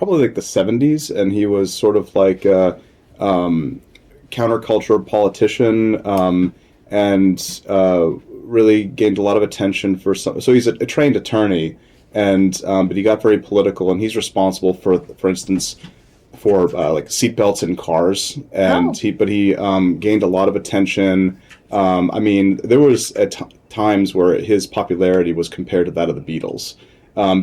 probably like the 70s, and he was sort of like a counterculture politician, and really gained a lot of attention for some. So he's a trained attorney, and but he got very political, and he's responsible for instance, for like seatbelts in cars, and he gained a lot of attention. I mean, there was at times where his popularity was compared to that of the Beatles,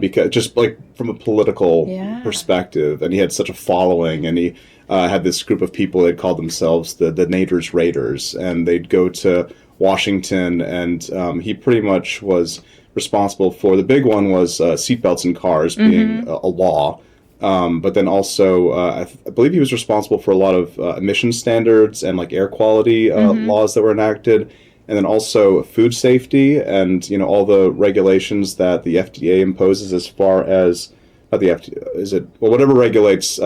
because just like from a political perspective, and he had such a following, and he had this group of people that called themselves the Nader's Raiders, and they'd go to Washington, and he pretty much was responsible for, the big one was seatbelts in cars being a law. But then also, I believe he was responsible for a lot of emission standards and like air quality laws that were enacted, and then also food safety and all the regulations that the FDA imposes as far as not the FDA whatever regulates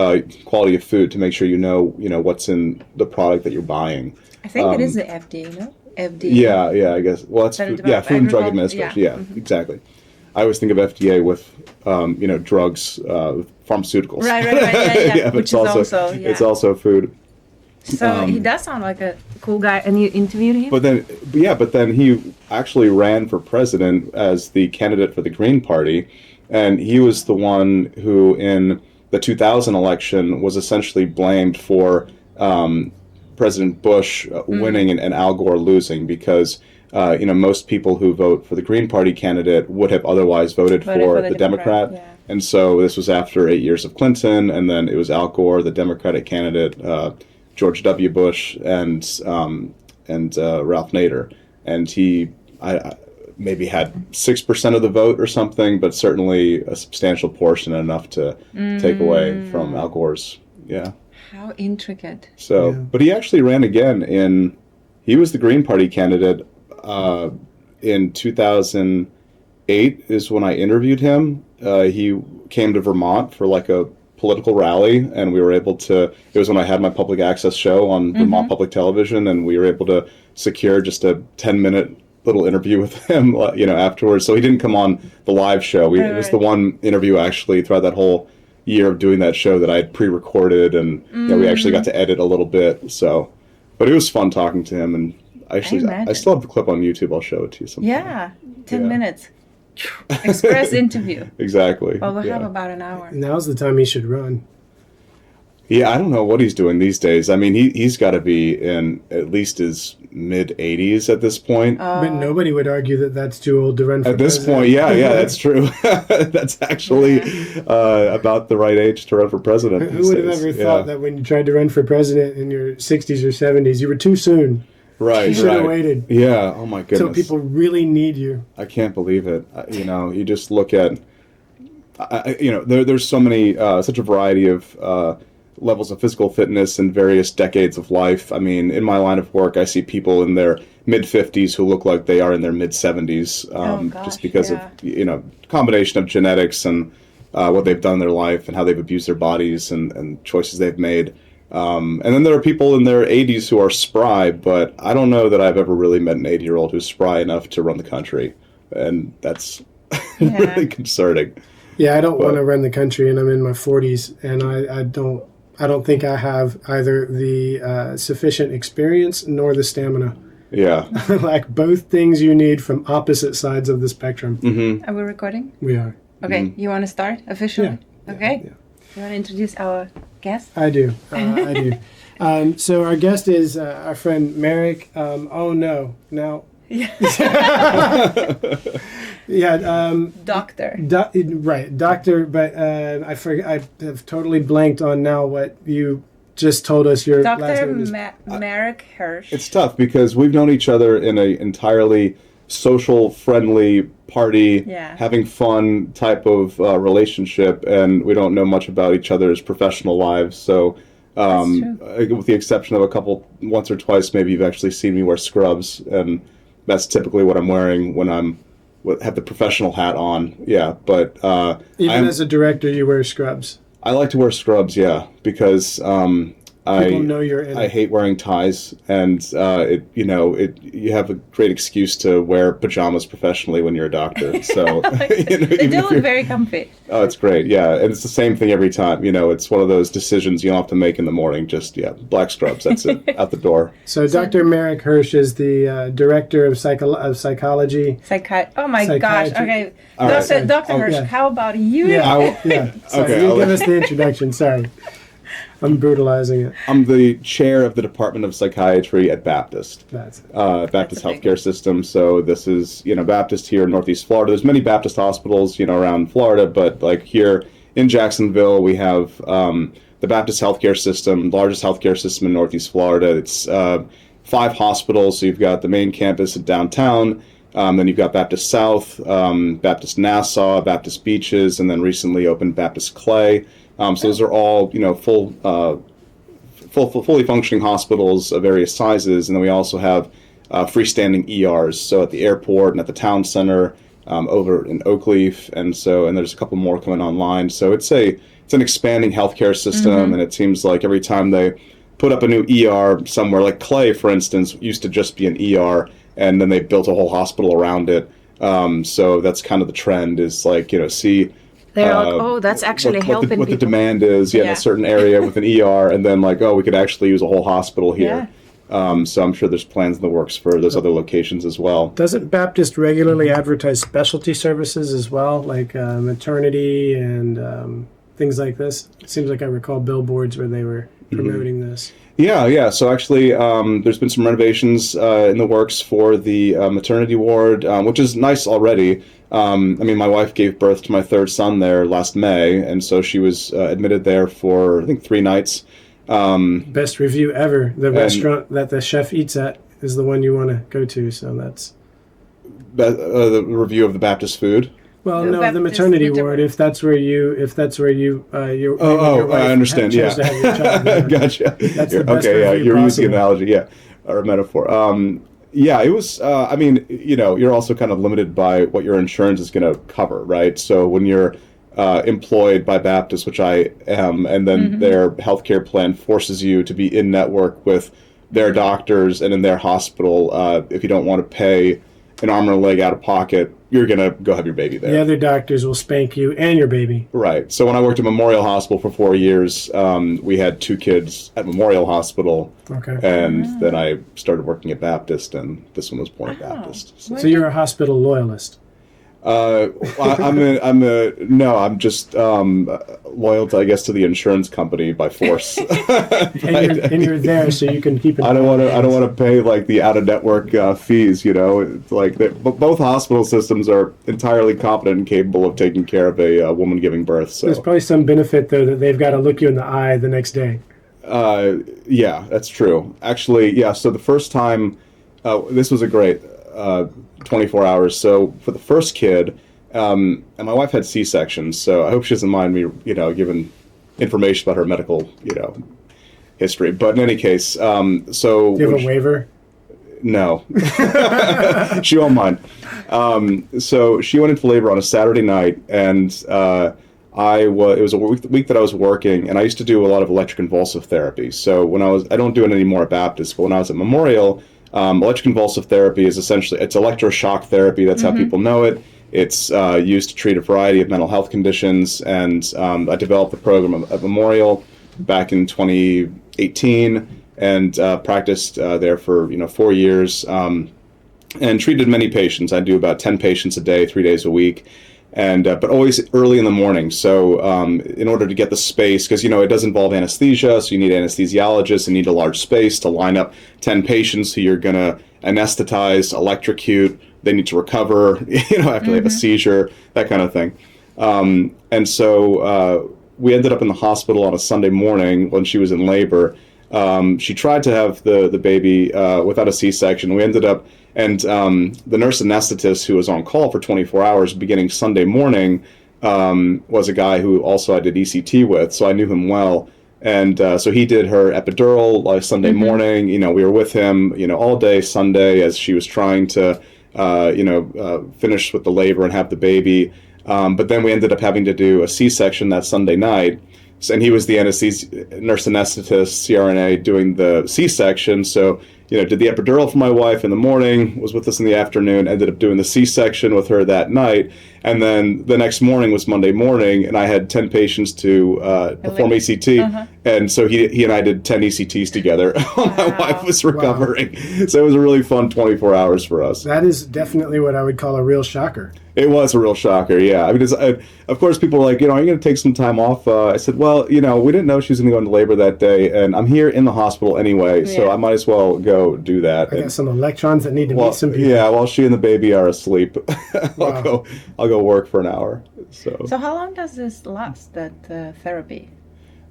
quality of food to make sure you know what's in the product that you're buying. I think it is the FDA, no? FDA. Yeah, I guess. Well, that's Food and Drug Administration. Yeah, exactly. I always think of FDA with, drugs, pharmaceuticals. Right. Yeah. But it's also food. So he does sound like a cool guy, and you interviewed him? But then he actually ran for president as the candidate for the Green Party, and he was the one who, in the 2000 election, was essentially blamed for President Bush winning and Al Gore losing, because most people who vote for the Green Party candidate would have otherwise voted for the Democrat. Yeah. And so this was after 8 years of Clinton, and then it was Al Gore, the Democratic candidate, George W. Bush, and Ralph Nader. And he maybe had 6% of the vote or something, but certainly a substantial portion, enough to take away from Al Gore's. Yeah. How intricate. So, but he actually ran again he was the Green Party candidate in 2008 is when I interviewed him. He came to Vermont for like a political rally, and we were able to, it was when I had my public access show on Vermont Public Television, and we were able to secure just a 10-minute little interview with him, afterwards. So he didn't come on the live show. It was the one interview actually throughout that whole year of doing that show that I had pre-recorded, and we actually got to edit a little bit. So, but it was fun talking to him, and I still have the clip on YouTube. I'll show it to you sometime. Yeah, 10 minutes. Express interview. Exactly. Well, we'll have about an hour. Now's the time he should run. Yeah, I don't know what he's doing these days. I mean, he's got to be in at least his mid-80s at this point. But nobody would argue that that's too old to run for president. At this point, yeah, that's true. That's actually about the right age to run for president. Who would have ever thought that when you tried to run for president in your 60s or 70s, you were too soon? Right, you should have waited. Yeah, oh my goodness. So people really need you. I can't believe it. You just look at, there's so many, such a variety of levels of physical fitness and various decades of life. I mean, in my line of work, I see people in their mid-50s who look like they are in their mid-70s, just because of, combination of genetics and what they've done in their life and how they've abused their bodies and choices they've made. And then there are people in their 80s who are spry, but I don't know that I've ever really met an 80-year-old who's spry enough to run the country, and that's really concerning. Yeah, I don't want to run the country, and I'm in my 40s, and I don't think I have either the sufficient experience nor the stamina. Yeah. Like both things you need from opposite sides of the spectrum. Mm-hmm. Are we recording? We are. Okay, you want to start officially? Yeah. Okay. Yeah. You want to introduce our guest? I do. So our guest is our friend Marek. Now. Yeah. Doctor. Right, doctor. But I have totally blanked on now what you just told us. Your last name is Marek Hirsch. It's tough because we've known each other in an entirely social, friendly, party, having fun type of relationship, and we don't know much about each other's professional lives. So, with the exception of once or twice, maybe you've actually seen me wear scrubs, and that's typically what I'm wearing when have the professional hat on. Yeah, but even as a director, you wear scrubs. I like to wear scrubs, because People know you're in I it. hate wearing ties, and you have a great excuse to wear pajamas professionally when you're a doctor. So They do look very comfy. Oh, it's great. Yeah, and it's the same thing every time. It's one of those decisions you don't have to make in the morning. Just black scrubs. That's it. Out the door. So Dr. Marek Hirsch is the director of psychology. Oh my gosh. Okay, Dr. Hirsch, how about you? Yeah. Sorry, you give us the introduction. Sorry. I'm brutalizing it. I'm the chair of the Department of Psychiatry at Baptist. That's it. Baptist Healthcare System. So this is, Baptist here in Northeast Florida. There's many Baptist hospitals, around Florida, but like here in Jacksonville, we have the Baptist Healthcare System, largest healthcare system in Northeast Florida. It's 5 hospitals. So you've got the main campus at downtown. Then you've got Baptist South, Baptist Nassau, Baptist Beaches, and then recently opened Baptist Clay. So those are all, fully functioning hospitals of various sizes, and then we also have freestanding ERs. So at the airport and at the town center, over in Oakleaf, and there's a couple more coming online. So it's an expanding healthcare system, and it seems like every time they put up a new ER somewhere, like Clay, for instance, used to just be an ER, and then they built a whole hospital around it. So that's kind of the trend, is like see. They're like, that's actually helping what people. The demand is, in a certain area with an ER, and then we could actually use a whole hospital here. Yeah. So I'm sure there's plans in the works for those other locations as well. Doesn't Baptist regularly advertise specialty services as well, like maternity and things like this? It seems like I recall billboards where they were promoting this. Yeah. So actually, there's been some renovations in the works for the maternity ward, which is nice already. My wife gave birth to my 3rd son there last May, and so she was admitted there for, I think, 3 nights. Best review ever. The restaurant that the chef eats at is the one you want to go to, so that's... the review of the Baptist food? Well, no, the maternity ward. If that's where you, I understand. Yeah, to have your child, gotcha. That's the best okay. Yeah, review you're possible. using an analogy, or a metaphor. It was. You're also kind of limited by what your insurance is going to cover, right? So when you're employed by Baptist, which I am, and then their healthcare plan forces you to be in network with their doctors and in their hospital, if you don't want to pay an arm and a leg out of pocket, you're going to go have your baby there. The other doctors will spank you and your baby. Right. So when I worked at Memorial Hospital for 4 years, we had 2 kids at Memorial Hospital. Okay. And then I started working at Baptist, and this one was born at Baptist. So you're a hospital loyalist. I'm just loyal to, I guess, to the insurance company by force. and you're there so you can keep it. I don't want to pay like the out of network fees. It's like both hospital systems are entirely competent and capable of taking care of a woman giving birth. So there's probably some benefit though that they've got to look you in the eye the next day. Yeah, that's true. Actually, yeah. So the first time, this was a great 24 hours. So for the first kid, and my wife had C-sections, so I hope she doesn't mind me, giving information about her medical, history. But in any case, so do you have a waiver? No, she won't mind. So she went into labor on a Saturday night, and it was a week that I was working, and I used to do a lot of electroconvulsive therapy. So I don't do it anymore at Baptist, but when I was at Memorial, electroconvulsive therapy is essentially, it's electroshock therapy. That's how people know it. It's used to treat a variety of mental health conditions, and I developed the program at Memorial back in 2018, and practiced there for 4 years, and treated many patients. I do about 10 patients a day, 3 days a week. And but always early in the morning. So in order to get the space, because it does involve anesthesia, so you need anesthesiologists and need a large space to line up 10 patients who you're going to anesthetize, electrocute. They need to recover, after they have a seizure, that kind of thing. And so we ended up in the hospital on a Sunday morning when she was in labor. She tried to have the baby without a C-section. We ended up. And the nurse anesthetist who was on call for 24 hours beginning Sunday morning was a guy who also I did ECT with, so I knew him well. And so he did her epidural Sunday morning. We were with him, all day Sunday as she was trying to, finish with the labor and have the baby. But then we ended up having to do a C-section that Sunday night. and he was the nurse anesthetist, CRNA, doing the C-section. So, did the epidural for my wife in the morning, was with us in the afternoon, ended up doing the C-section with her that night. And then the next morning was Monday morning, and I had 10 patients to perform ECT. And so he and I did 10 ECTs together while my wife was recovering. Wow. So it was a really fun 24 hours for us. That is definitely what I would call a real shocker. It was a real shocker, yeah. I mean, of course, people were like, are you going to take some time off? I said, well, we didn't know she was going to go into labor that day, and I'm here in the hospital anyway, so I might as well go do that. I got some electrons that need to meet some people. Yeah, while she and the baby are asleep, I'll go work for an hour. So how long does this last, that therapy?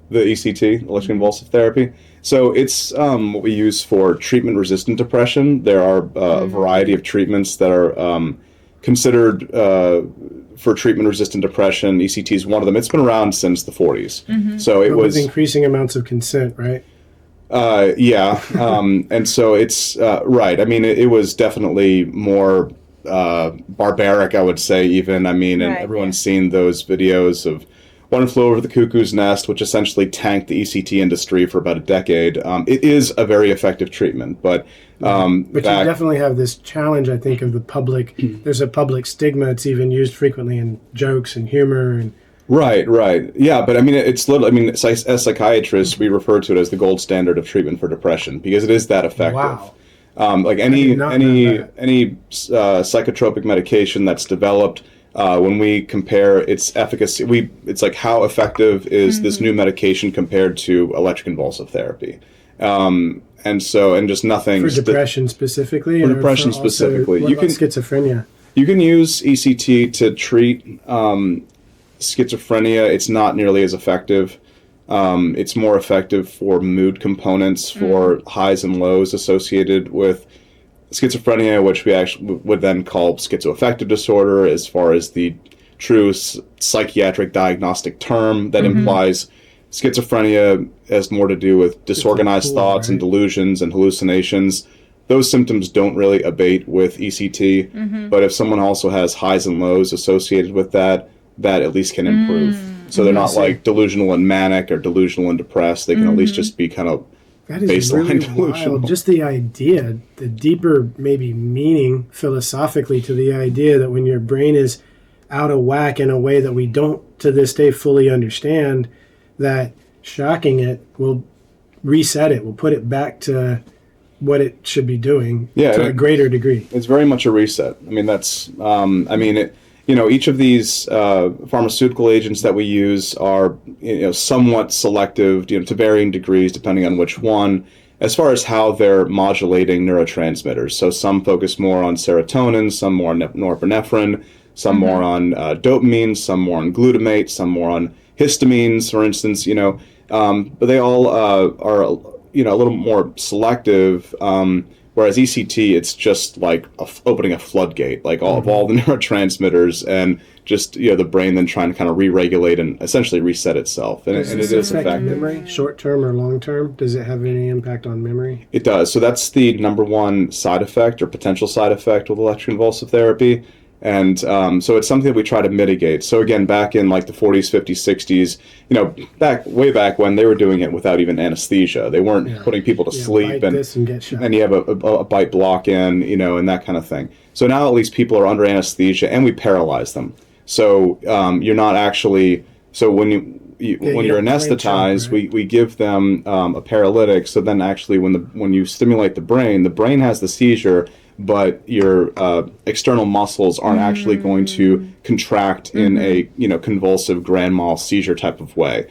The ECT, electroconvulsive therapy. So it's what we use for treatment-resistant depression. There are a variety of treatments that are considered for treatment-resistant depression. ECT is one of them. It's been around since the 40s. So it was with increasing amounts of consent, right? And so it's right. I mean, it was definitely more barbaric, I would say, even. I mean, and everyone's seen those videos of One Flew Over the Cuckoo's Nest, which essentially tanked the ECT industry for about a decade. It is a very effective treatment, but you definitely have this challenge, I think, of the public. There's a public stigma. It's even used frequently in jokes and humor. And Right. Yeah, but I mean, it's literally, I mean, as psychiatrists, we refer to it as the gold standard of treatment for depression because it is that effective. Wow. Like any psychotropic medication that's developed, when we compare its efficacy, it's like how effective is this new medication compared to electroconvulsive therapy, and just nothing for depression specifically. For depression specifically, what about schizophrenia? You can use ECT to treat schizophrenia. It's not nearly as effective. It's more effective for mood components, for highs and lows associated with schizophrenia, which we actually would then call schizoaffective disorder as far as the true psychiatric diagnostic term that implies schizophrenia has more to do with disorganized thoughts and delusions and hallucinations. Those symptoms don't really abate with ECT, but if someone also has highs and lows associated with that at least can improve. So they're not like delusional and manic or delusional and depressed. They can at least just be kind of that is baseline really delusional. Wild. Just the idea, the deeper maybe meaning philosophically to the idea that when your brain is out of whack in a way that we don't to this day fully understand, that shocking it will reset it, will put it back to what it should be doing to a greater degree. It's very much a reset. I mean, that's, each of these pharmaceutical agents that we use are, somewhat selective, to varying degrees depending on which one, as far as how they're modulating neurotransmitters. So some focus more on serotonin, some more on norepinephrine, some more on dopamine, some more on glutamate, some more on histamines, for instance, but they all are, a little more selective, whereas ECT, it's just like opening a floodgate, like all the neurotransmitters and just, the brain then trying to kind of re-regulate and essentially reset itself. And it is effective. Memory, short-term or long-term? Does it have any impact on memory? It does. So that's the number one side effect or potential side effect with electroconvulsive therapy. And so it's something that we try to mitigate. So again, back in like the 40s, 50s, 60s, way back when they were doing it without even anesthesia. They weren't putting people to sleep and you have a bite block in, and that kind of thing. So now at least people are under anesthesia and we paralyze them. So you're not actually, so when you're anesthetized, we give them a paralytic. So then actually when you stimulate the brain has the seizure, but your external muscles aren't actually going to contract in a convulsive grand mal seizure type of way.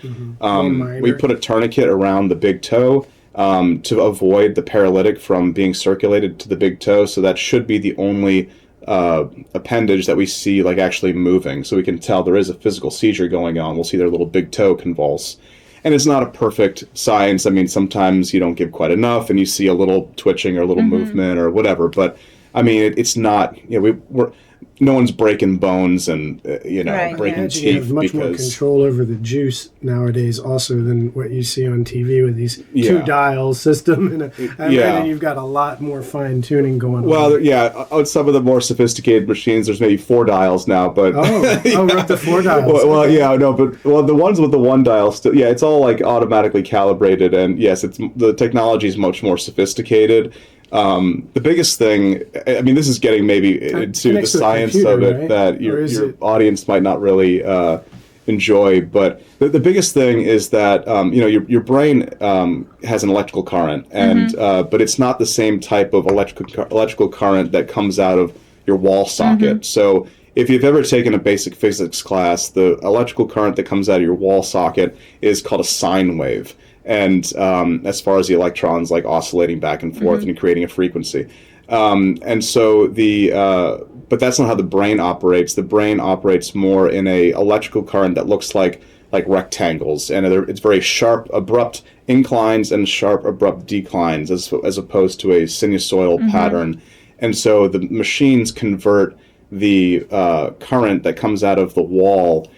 We put a tourniquet around the big toe to avoid the paralytic from being circulated to the big toe. So that should be the only appendage that we see like actually moving. So we can tell there is a physical seizure going on. We'll see their little big toe convulse. And it's not a perfect science. I mean, sometimes you don't give quite enough and you see a little twitching or a little movement or whatever. But I mean, it's not, no one's breaking bones and Right, breaking yeah. You teeth have much more because control over the juice nowadays, also than what you see on TV with these Yeah. 2-dial system. And I Yeah. imagine you've got a lot more fine tuning going on. well, yeah, on some of the more sophisticated machines, there's maybe 4 dials now, but we're up to 4 dials. well, yeah, no, but the ones with the 1 dial still, yeah, it's all like automatically calibrated, and yes, the technology is much more sophisticated. The biggest thing, I mean, this is getting maybe into the connects to a science computer, of it right? that Or your is it- audience might not really enjoy, but the biggest thing is that your brain has an electrical current, and but it's not the same type of electrical current that comes out of your wall socket. So if you've ever taken a basic physics class, the electrical current that comes out of your wall socket is called a sine wave. And as far as the electrons like oscillating back and forth and creating a frequency. And so but that's not how the brain operates. The brain operates more in a electrical current that looks like rectangles, and it's very sharp, abrupt inclines and sharp, abrupt declines, as opposed to a sinusoidal pattern. And so the machines convert the current that comes out of the wall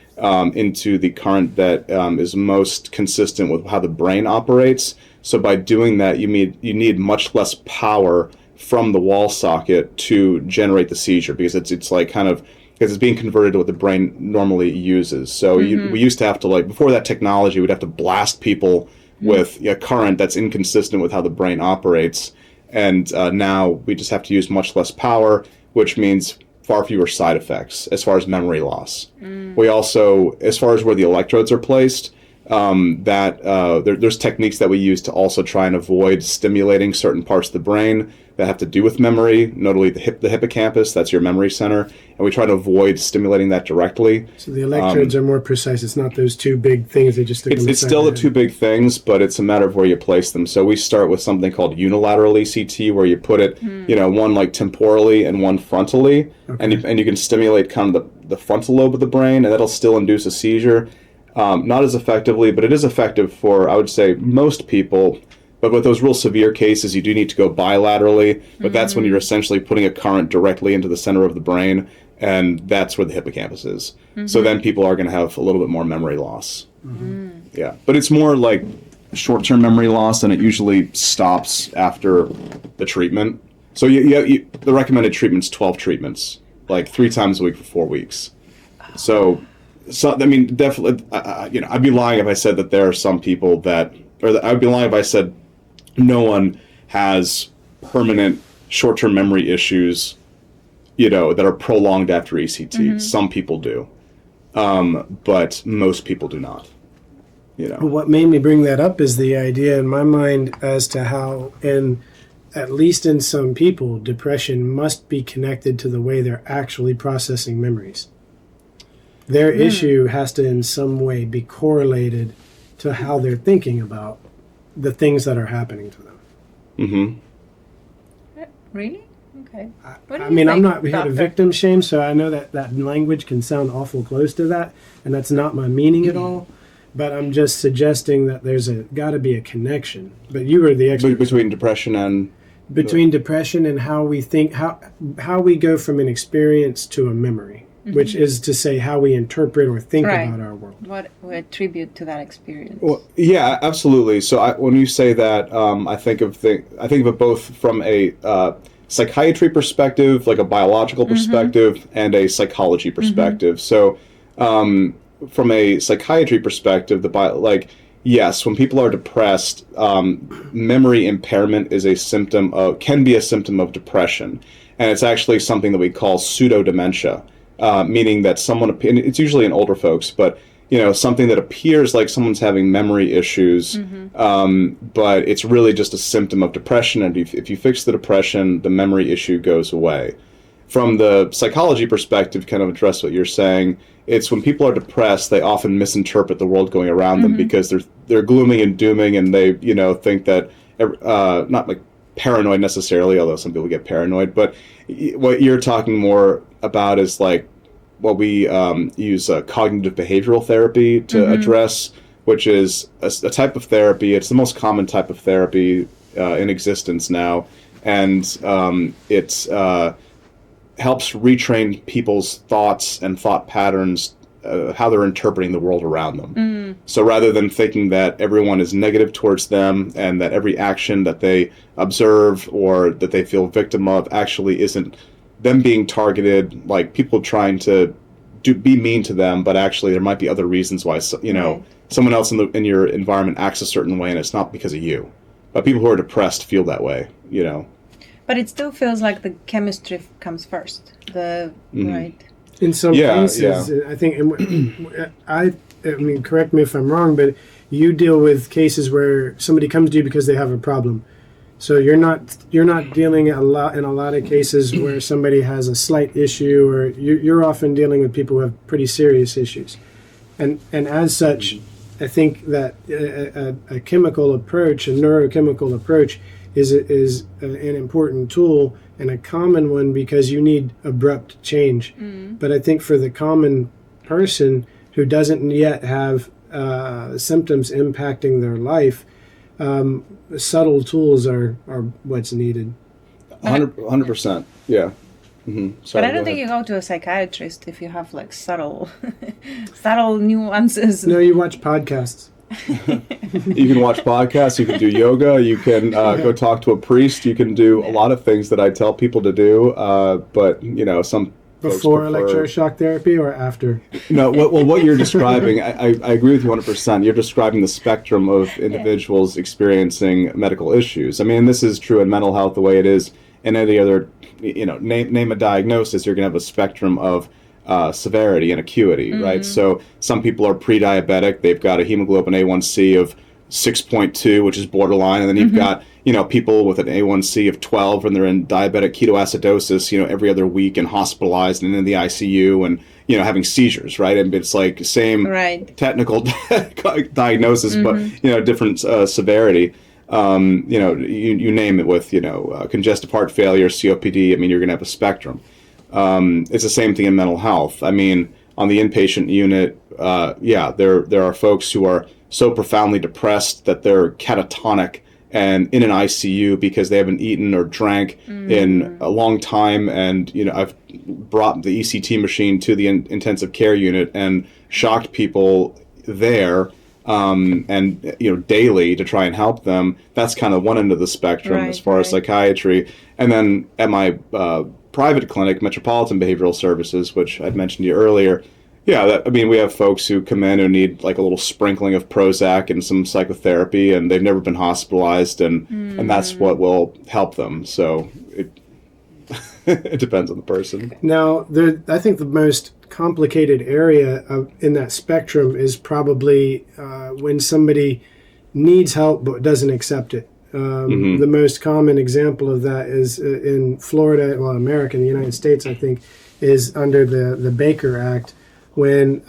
into the current that is most consistent with how the brain operates. So by doing that, you need much less power from the wall socket to generate the seizure, because it's like because it's being converted to what the brain normally uses. So we used to have to, before that technology, we'd have to blast people with a current that's inconsistent with how the brain operates. And now we just have to use much less power, which means far fewer side effects as far as memory loss. We also, as far as where the electrodes are placed, there's techniques that we use to also try and avoid stimulating certain parts of the brain that have to do with memory, notably the hippocampus, that's your memory center, and we try to avoid stimulating that directly. So the electrodes are more precise. It's not those 2 big things they just stick them It's still the 2 big things, but it's a matter of where you place them. So we start with something called unilateral ECT, where you put it, one like temporally and one frontally, and you can stimulate kind of the frontal lobe of the brain, and that'll still induce a seizure. Not as effectively, but it is effective for, I would say, most people. But with those real severe cases, you do need to go bilaterally, but that's when you're essentially putting a current directly into the center of the brain, and that's where the hippocampus is. So then people are going to have a little bit more memory loss. Yeah, but it's more like short-term memory loss, and it usually stops after the treatment. So the recommended treatment's 12 treatments, like 3 times a week for 4 weeks. So I mean, definitely, I'd be lying if I said that there are some people I'd be lying if I said no one has permanent short-term memory issues, that are prolonged after ECT. Some people do, but most people do not. What made me bring that up is the idea in my mind as to how, at least in some people, depression must be connected to the way they're actually processing memories. Their issue has to in some way be correlated to how they're thinking about the things that are happening to them. Really? Okay. I mean, I'm not here to victim shame, so I know that language can sound awful close to that, and that's not my meaning at all. But I'm just suggesting that there's got to be a connection. But you are the expert. Between depression and... depression and how we think, how we go from an experience to a memory. Which is to say how we interpret or think about our world. What we attribute to that experience. Well, yeah, absolutely. So when you say that, I think of it both from a psychiatry perspective, like a biological perspective, and a psychology perspective. So from a psychiatry perspective, yes, when people are depressed, memory impairment can be a symptom of depression, and it's actually something that we call pseudo-dementia. Meaning that it's usually in older folks, but something that appears like someone's having memory issues, but it's really just a symptom of depression. And if you fix the depression, the memory issue goes away. From the psychology perspective, kind of address what you're saying. It's when people are depressed, they often misinterpret the world going around them because they're glooming and dooming, and they think that not like paranoid necessarily, although some people get paranoid, but what you're talking more about is like what we use cognitive behavioral therapy to address, which is a type of therapy. It's the most common type of therapy in existence now, and it's helps retrain people's thoughts and thought patterns, how they're interpreting the world around them. So rather than thinking that everyone is negative towards them and that every action that they observe or that they feel victim of actually isn't them being targeted, like people trying to be mean to them, but actually there might be other reasons why, someone else in your environment acts a certain way and it's not because of you. But people who are depressed feel that way, But it still feels like the chemistry comes first. Right. In some cases, I think, I mean, correct me if I'm wrong, but you deal with cases where somebody comes to you because they have a problem. So you're not dealing in a lot of cases where somebody has a slight issue, or you're often dealing with people who have pretty serious issues, and as such, I think that a chemical approach, a neurochemical approach, is an important tool and a common one because you need abrupt change. But I think for the common person who doesn't yet have symptoms impacting their life, subtle tools are what's needed. 100%. Yeah. But I don't think you go to a psychiatrist if you have like subtle nuances. No, you watch podcasts. You can watch podcasts, you can do yoga, you can go talk to a priest, you can do a lot of things that I tell people to do, but some before electroshock therapy or after? No, what you're describing, I agree with you 100%. You're describing the spectrum of individuals experiencing medical issues. I mean, this is true in mental health the way it is in any other, name a diagnosis, you're going to have a spectrum of severity and acuity, right? So some people are pre-diabetic, they've got a hemoglobin A1C of 6.2, which is borderline, and then you've got people with an A1C of 12 and they're in diabetic ketoacidosis, every other week and hospitalized and in the ICU and having seizures, right? And it's like same technical diagnosis, but different severity. You name it with congestive heart failure, COPD. I mean, you're going to have a spectrum. It's the same thing in mental health. I mean, on the inpatient unit, there are folks who are so profoundly depressed that they're catatonic and in an ICU because they haven't eaten or drank in a long time. And, I've brought the ECT machine to the intensive care unit and shocked people there daily to try and help them. That's kind of one end of the spectrum as far as psychiatry. And then at my private clinic, Metropolitan Behavioral Services, which I'd mentioned to you earlier, we have folks who come in who need like a little sprinkling of Prozac and some psychotherapy, and they've never been hospitalized, and that's what will help them. So it depends on the person. Now, I think the most complicated area in that spectrum is probably when somebody needs help but doesn't accept it. The most common example of that is in Florida, America, in the United States, I think, is under the Baker Act, when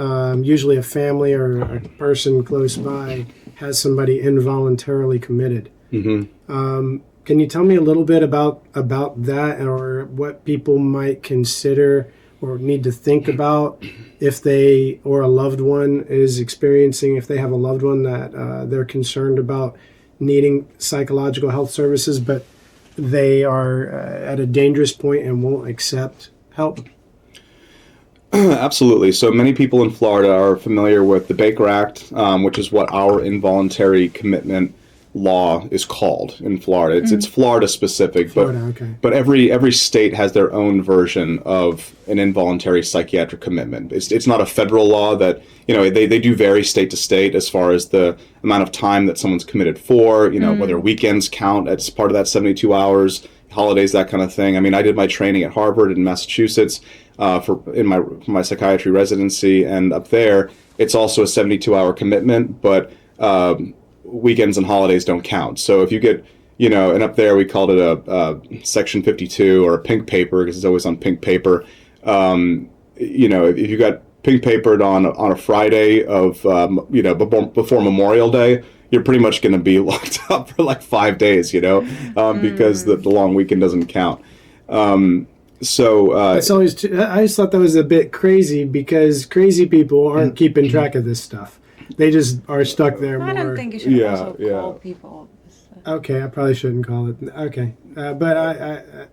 usually a family or a person close by has somebody involuntarily committed. Can you tell me a little bit about that, or what people might consider or need to think about if they or a loved one is experiencing, if they have a loved one that they're concerned about needing psychological health services, but they are at a dangerous point and won't accept help? Absolutely. So many people in Florida are familiar with the Baker Act, which is what our involuntary commitment law is called in Florida. It's Florida specific, but every state has their own version of an involuntary psychiatric commitment. It's not a federal law that, they do vary state to state as far as the amount of time that someone's committed for, whether weekends count as part of that 72 hours, holidays, that kind of thing. I mean, I did my training at Harvard in Massachusetts for my psychiatry residency, and up there it's also a 72-hour commitment, but weekends and holidays don't count. So if you get, and up there we called it a Section 52 or a pink paper because it's always on pink paper. If you got pink papered on a Friday of before Memorial Day, you're pretty much going to be locked up for like 5 days, because the long weekend doesn't count. It's always. I just thought that was a bit crazy because crazy people aren't keeping track of this stuff. They just are stuck there more. I don't think you should also call people. Okay, I probably shouldn't call it. Okay, but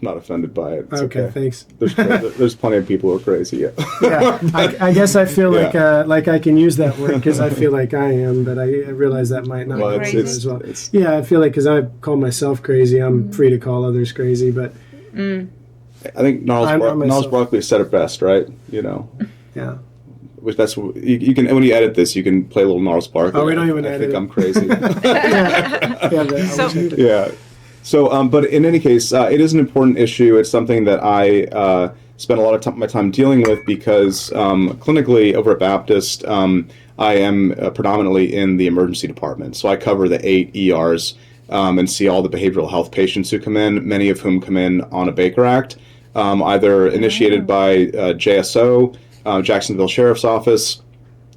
not offended by it. It's Okay, thanks. There's plenty of people who are crazy. Yeah. Yeah, I guess I feel Yeah. like I can use that word because I feel like I am, but I realize that might not Well, be Crazy. as well. Yeah, I feel like because I call myself crazy, I'm free to call others crazy, but I think I'm Gnarls myself. Barkley said it best, right? yeah. Which that's you can when you edit this, you can play a little Gnarls Barkley. Oh, we don't even I edit think it. I'm crazy. So- Yeah. So, but in any case, it is an important issue. It's something that I spend a lot of my time dealing with because clinically over at Baptist, I am predominantly in the emergency department. So I cover the 8 ERs and see all the behavioral health patients who come in, many of whom come in on a Baker Act, either initiated by JSO, Jacksonville Sheriff's Office.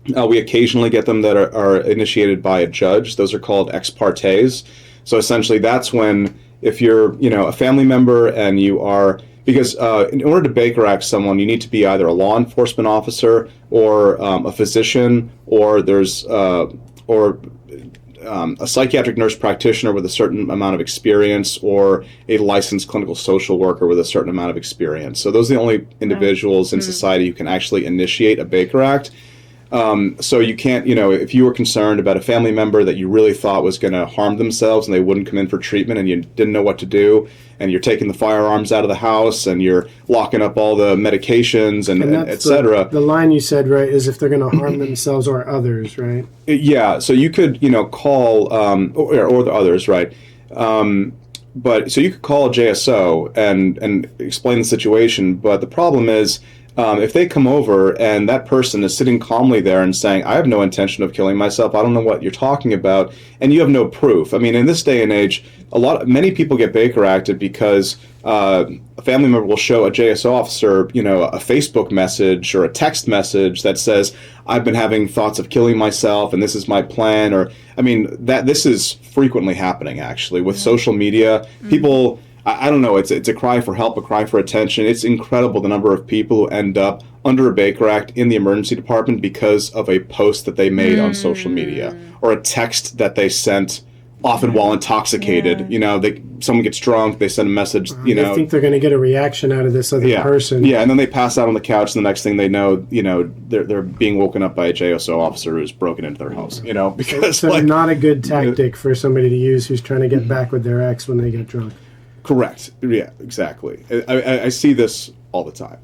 We occasionally get them that are initiated by a judge. Those are called ex partes. So essentially, that's when if you're a family member and you are because in order to Baker Act someone, you need to be either a law enforcement officer or a physician, or there's a psychiatric nurse practitioner with a certain amount of experience, or a licensed clinical social worker with a certain amount of experience. So those are the only individuals in society who can actually initiate a Baker Act. So you can't, if you were concerned about a family member that you really thought was going to harm themselves and they wouldn't come in for treatment and you didn't know what to do, and you're taking the firearms out of the house and you're locking up all the medications and et cetera. The line you said, right, is if they're going to harm themselves or others, right? Yeah, so you could, call, or the others, right? But so you could call JSO and explain the situation, but the problem is, if they come over and that person is sitting calmly there and saying, I have no intention of killing myself, I don't know what you're talking about, and you have no proof. I mean, in this day and age, many people get Baker Acted because a family member will show a JSO officer, a Facebook message or a text message that says, I've been having thoughts of killing myself and this is my plan. Or, this is frequently happening, actually, with social media. People... I don't know, it's a cry for help, a cry for attention. It's incredible the number of people who end up under a Baker Act in the emergency department because of a post that they made on social media or a text that they sent, often while intoxicated. Someone gets drunk, they send a message, They think they're going to get a reaction out of this other person. Yeah, and then they pass out on the couch, and the next thing they know, they're being woken up by a JSO officer who's broken into their house, because... So not a good tactic for somebody to use who's trying to get back with their ex when they get drunk. Correct. Yeah, exactly. I see this all the time.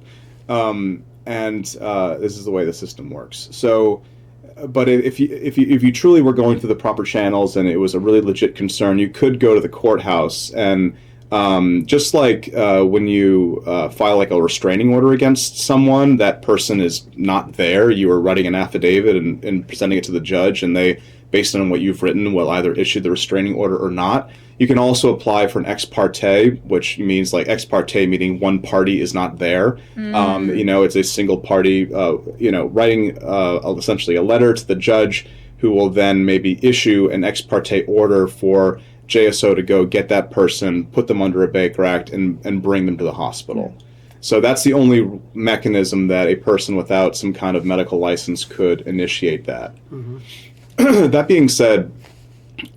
And this is the way the system works. So, but if you truly were going through the proper channels and it was a really legit concern, you could go to the courthouse and just like when you file like a restraining order against someone, that person is not there. You are writing an affidavit and presenting it to the judge, and they, based on what you've written, will either issue the restraining order or not. You can also apply for an ex parte, which means like ex parte meaning one party is not there. It's a single party, writing essentially a letter to the judge who will then maybe issue an ex parte order for JSO to go get that person, put them under a Baker Act, and bring them to the hospital. So that's the only mechanism that a person without some kind of medical license could initiate that. That being said,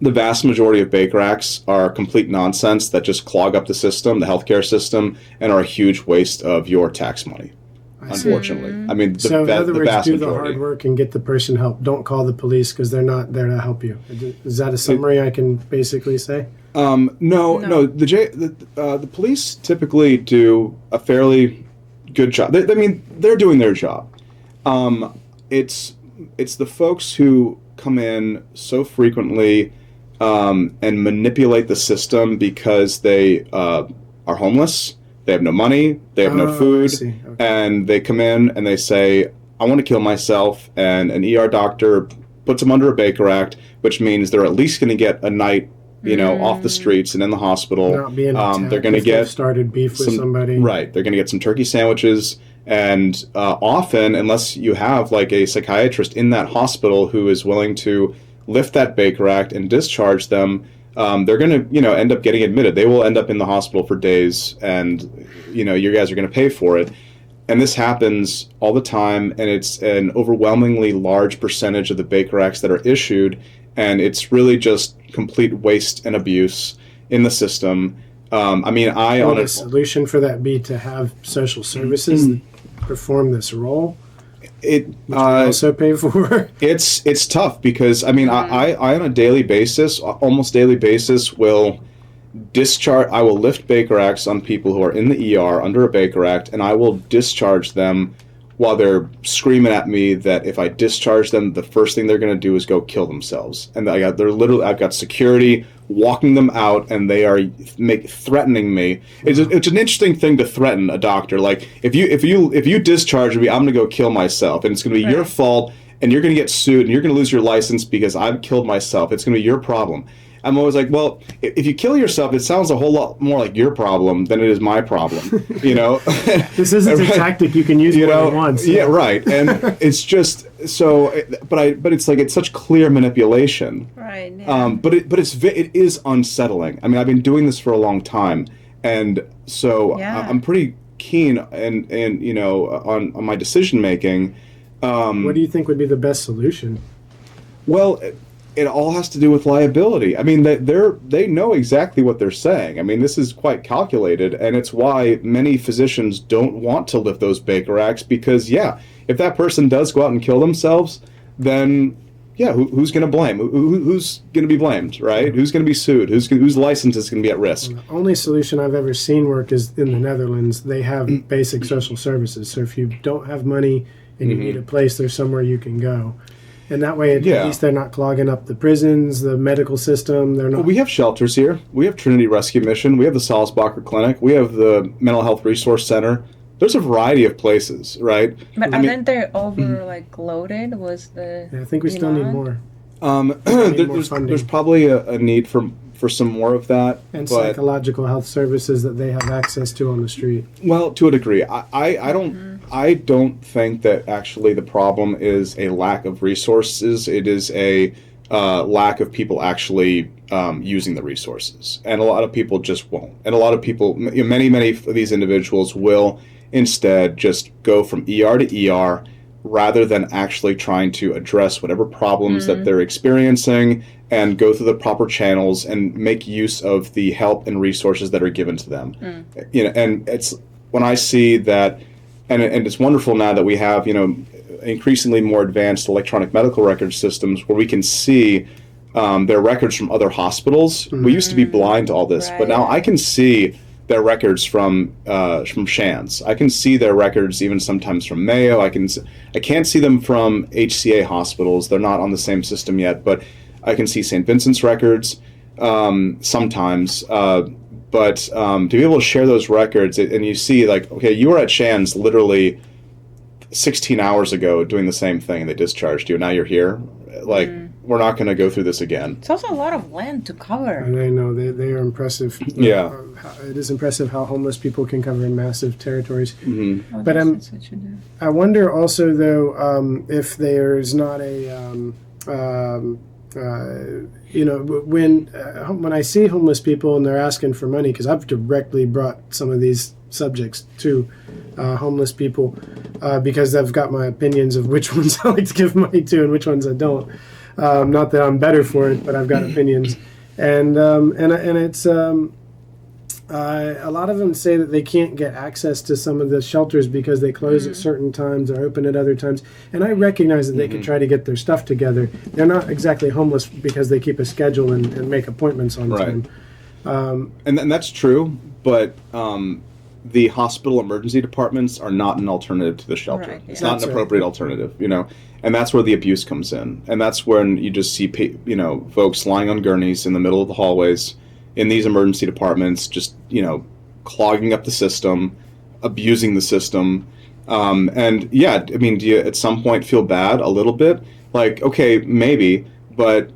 the vast majority of Baker Acts are complete nonsense that just clog up the system, the healthcare system, and are a huge waste of your tax money, unfortunately. I mean, So in other the words, vast do the majority. hard work and get the person help. Don't call the police because they're not there to help you. Is that a summary I can basically say? No. The police typically do a fairly good job. They're doing their job. It's the folks who come in so frequently and manipulate the system because they are homeless, they have no money, they have no food, and they come in and they say, I want to kill myself, and an ER doctor puts them under a Baker Act, which means they're at least going to get a night off the streets and in the hospital. Not being attacked they're going to get started beef with somebody. Right. They're going to get some turkey sandwiches. And often, unless you have like a psychiatrist in that hospital who is willing to lift that Baker Act and discharge them, they're going to, end up getting admitted. They will end up in the hospital for days, and, you guys are going to pay for it. And this happens all the time, and it's an overwhelmingly large percentage of the Baker Acts that are issued, and it's really just complete waste and abuse in the system. I mean, Would a solution for that be to have social services that perform this role? Which we also pay for. It's tough because I mean, I on a daily basis, almost daily basis, will discharge. I will lift Baker Acts on people who are in the ER under a Baker Act, and I will discharge them while they're screaming at me that if I discharge them, the first thing they're going to do is go kill themselves. And I've got security walking them out, and they are threatening me. It's an interesting thing to threaten a doctor. Like if you discharge me, I'm going to go kill myself, and it's going to be your fault, and you're going to get sued, and you're going to lose your license because I've killed myself. It's going to be your problem. I'm always like, well, if you kill yourself, it sounds a whole lot more like your problem than it is my problem, you know? This isn't a tactic you can use more than once. Yeah, right. And it's just so, but it's like, it's such clear manipulation. Right. Yeah. But it is unsettling. I mean, I've been doing this for a long time. And so I'm pretty keen and you know, on my decision making. What do you think would be the best solution? Well, it all has to do with liability. I mean, they know exactly what they're saying. I mean, this is quite calculated, and it's why many physicians don't want to lift those Baker Acts because, if that person does go out and kill themselves, then, who's going to blame? Who's going to be blamed, right? Who's going to be sued? Whose license is going to be at risk? The only solution I've ever seen work is in the Netherlands. They have basic social services. So if you don't have money and you need a place, there's somewhere you can go. And that way, at least they're not clogging up the prisons, the medical system. They're not. Well, we have shelters here. We have Trinity Rescue Mission. We have the Salzbacher Clinic. We have the Mental Health Resource Center. There's a variety of places, right? But aren't they over loaded? I think we still need more. There's probably a need for some more of that. And psychological health services that they have access to on the street. Well, to a degree. I don't think that actually the problem is a lack of resources. It is a lack of people actually using the resources. And a lot of people just won't. And a lot of people, many of these individuals will instead just go from ER to ER rather than actually trying to address whatever problems that they're experiencing and go through the proper channels and make use of the help and resources that are given to them. And it's when I see that, and it's wonderful now that we have, increasingly more advanced electronic medical record systems where we can see their records from other hospitals. We used to be blind to all this, but now I can see their records from Shands. I can see their records even sometimes from Mayo. I can't see them from HCA hospitals. They're not on the same system yet, but I can see St. Vincent's records sometimes. But to be able to share those records, and you see, okay, you were at Shands literally 16 hours ago doing the same thing, and they discharged you. Now you're here. We're not going to go through this again. It's also a lot of land to cover. And I know they are impressive. Yeah. It is impressive how homeless people can cover massive territories. Mm-hmm. But I wonder also, though, if there's not when I see homeless people and they're asking for money, because I've directly brought some of these subjects to homeless people because I've got my opinions of which ones I like to give money to and which ones I don't. Not that I'm better for it, but I've got opinions, and it's a lot of them say that they can't get access to some of the shelters because they close at certain times or open at other times. And I recognize that they could try to get their stuff together. They're not exactly homeless because they keep a schedule and make appointments on time. And that's true, but the hospital emergency departments are not an alternative to the shelter. Right, yeah. It's not an appropriate alternative, and that's where the abuse comes in. And that's when you just see, folks lying on gurneys in the middle of the hallways in these emergency departments, just, clogging up the system, abusing the system. And yeah, I mean, do you at some point feel bad a little bit? Like, okay, maybe, but,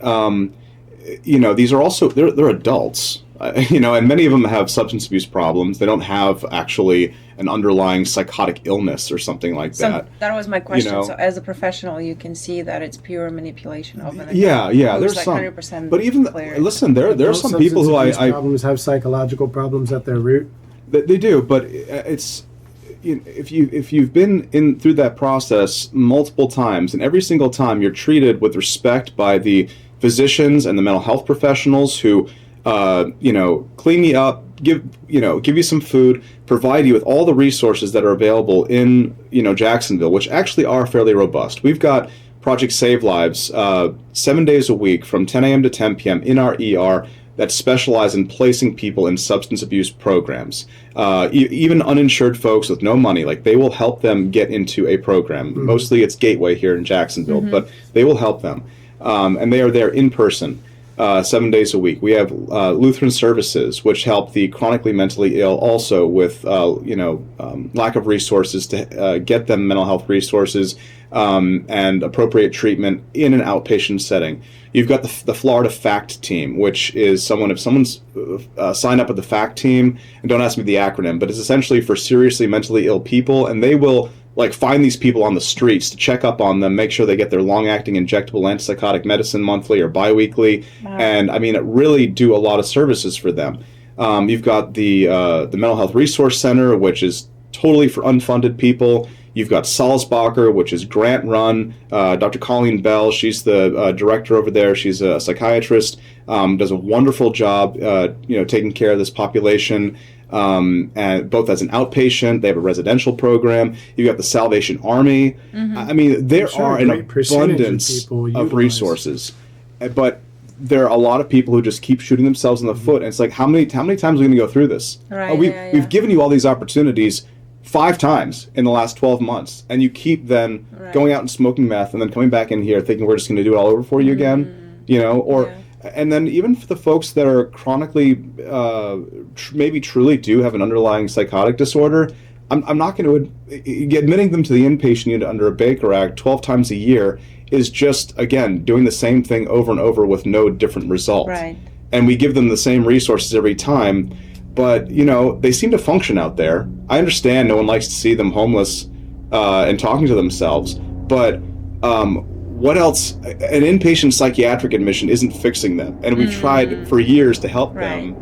these are also, they're adults. And many of them have substance abuse problems. They don't have actually an underlying psychotic illness or something like that. So that was my question. So as a professional, you can see that it's pure manipulation of an adult. Yeah. There's some. 100% but even listen, there are some people who problems have psychological problems at their root. They do, but it's if you've been through that process multiple times, and every single time you're treated with respect by the physicians and the mental health professionals who clean you up, give you some food, provide you with all the resources that are available in Jacksonville, which actually are fairly robust. We've got Project Save Lives 7 days a week from 10 a.m. to 10 p.m. in our ER that specialize in placing people in substance abuse programs. Even uninsured folks with no money, like they will help them get into a program. Mm-hmm. Mostly it's Gateway here in Jacksonville, mm-hmm. but they will help them. And they are there in person 7 days a week. We have Lutheran Services, which help the chronically mentally ill also with lack of resources to get them mental health resources and appropriate treatment in an outpatient setting. You've got the Florida FACT team, which is if someone's signed up with the FACT team, and don't ask me the acronym, but it's essentially for seriously mentally ill people, and they will find these people on the streets to check up on them, make sure they get their long-acting injectable antipsychotic medicine monthly or biweekly, wow. and really do a lot of services for them. You've got the Mental Health Resource Center, which is totally for unfunded people. You've got Salzbacher, which is grant-run. Dr. Colleen Bell, she's the director over there. She's a psychiatrist, does a wonderful job, taking care of this population, and both as an outpatient. They have a residential program. You've got the Salvation Army. Mm-hmm. There are an abundance of resources, but there are a lot of people who just keep shooting themselves in the foot. And it's like, how many times are we going to go through this? Right, we've given you all these opportunities 5 times in the last 12 months, and you keep then going out and smoking meth and then coming back in here thinking we're just going to do it all over for you again, and then even for the folks that are chronically, maybe truly do have an underlying psychotic disorder, I'm not going to, admitting them to the inpatient unit under a Baker Act 12 times a year is just, again, doing the same thing over and over with no different result. Right. And we give them the same resources every time. But, they seem to function out there. I understand no one likes to see them homeless and talking to themselves. But what else? An inpatient psychiatric admission isn't fixing them. And we've tried for years to help them.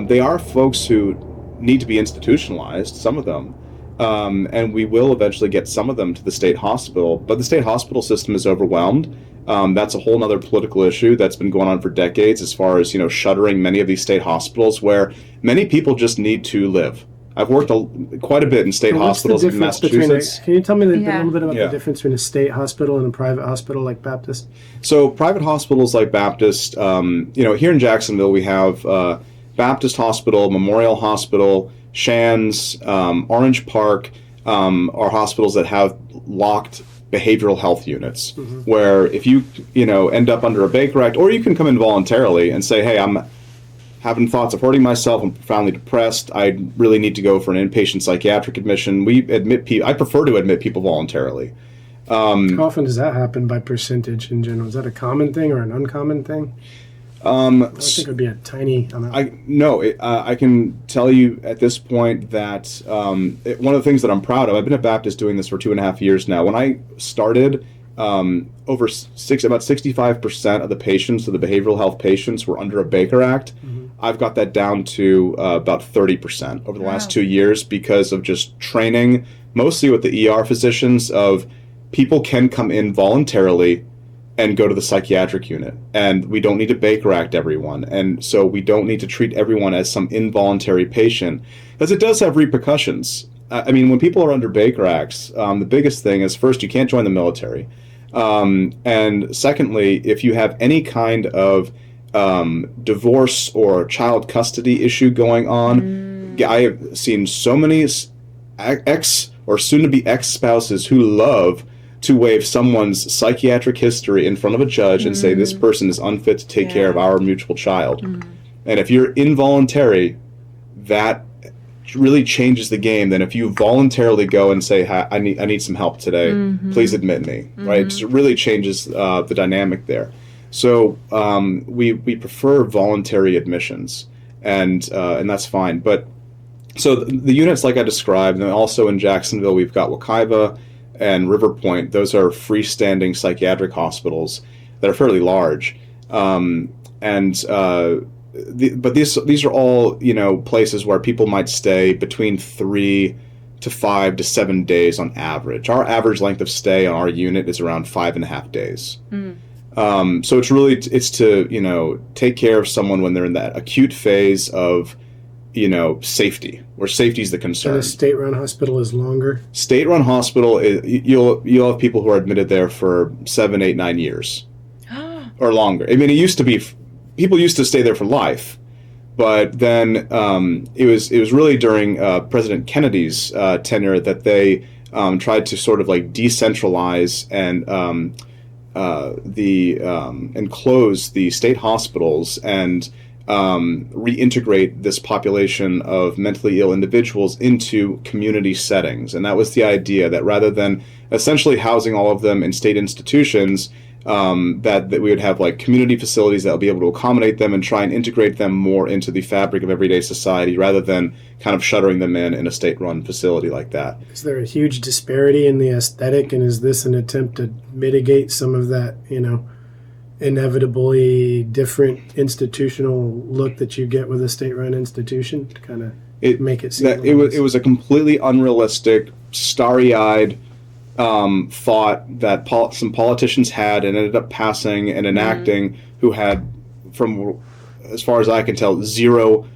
They are folks who need to be institutionalized, some of them. And we will eventually get some of them to the state hospital. But the state hospital system is overwhelmed. That's a whole other political issue that's been going on for decades as far as, shuttering many of these state hospitals where many people just need to live. I've worked quite a bit in state hospitals in Massachusetts. Can you tell me a little bit about the difference between a state hospital and a private hospital like Baptist? So private hospitals like Baptist, here in Jacksonville we have Baptist Hospital, Memorial Hospital, Shands, Orange Park are hospitals that have locked behavioral health units, where if you end up under a Baker Act, or you can come in voluntarily and say, hey, I'm having thoughts of hurting myself, I'm profoundly depressed, I really need to go for an inpatient psychiatric admission. We admit people. I prefer to admit people voluntarily. How often does that happen by percentage in general? Is that a common thing or an uncommon thing? I think it would be a tiny amount. I can tell you at this point that one of the things that I'm proud of, I've been at Baptist doing this for 2.5 years now. When I started, about 65% of the patients, of the behavioral health patients, were under a Baker Act. I've got that down to about 30% over the last 2 years because of just training, mostly with the ER physicians, of people can come in voluntarily and go to the psychiatric unit. And we don't need to Baker Act everyone. And so we don't need to treat everyone as some involuntary patient, because it does have repercussions. When people are under Baker Acts, the biggest thing is, first, you can't join the military. And secondly, if you have any kind of divorce or child custody issue going on, I have seen so many ex or soon-to-be ex-spouses who love to waive someone's psychiatric history in front of a judge and say this person is unfit to take care of our mutual child. And if you're involuntary, that really changes the game than if you voluntarily go and say, I need some help today, please admit me, right? It really changes the dynamic there. So we prefer voluntary admissions, and that's fine. But so the units like I described, and also in Jacksonville we've got Wekiva and River Point. Those are freestanding psychiatric hospitals that are fairly large, but these are all places where people might stay between 3 to 5 to 7 days on average. Our average length of stay on our unit is around 5.5 days. So it's to take care of someone when they're in that acute phase of safety, where safety is the concern. And a state-run hospital is longer? State-run hospital, you'll have people who are admitted there for 7, 8, 9 years. Or longer. I mean, it used to be, people used to stay there for life. But then it was really during President Kennedy's tenure that they tried to sort of like decentralize and and close the state hospitals and reintegrate this population of mentally ill individuals into community settings. And that was the idea, that rather than essentially housing all of them in state institutions, that we would have like community facilities that would be able to accommodate them and try and integrate them more into the fabric of everyday society, rather than kind of shuttering them in a state-run facility like that. Is there a huge disparity in the aesthetic, and is this an attempt to mitigate some of that, inevitably different institutional look that you get with a state-run institution, to kind of make it seem that it was a completely unrealistic, starry-eyed thought that some politicians had and ended up passing and enacting, who had, from as far as I can tell, zero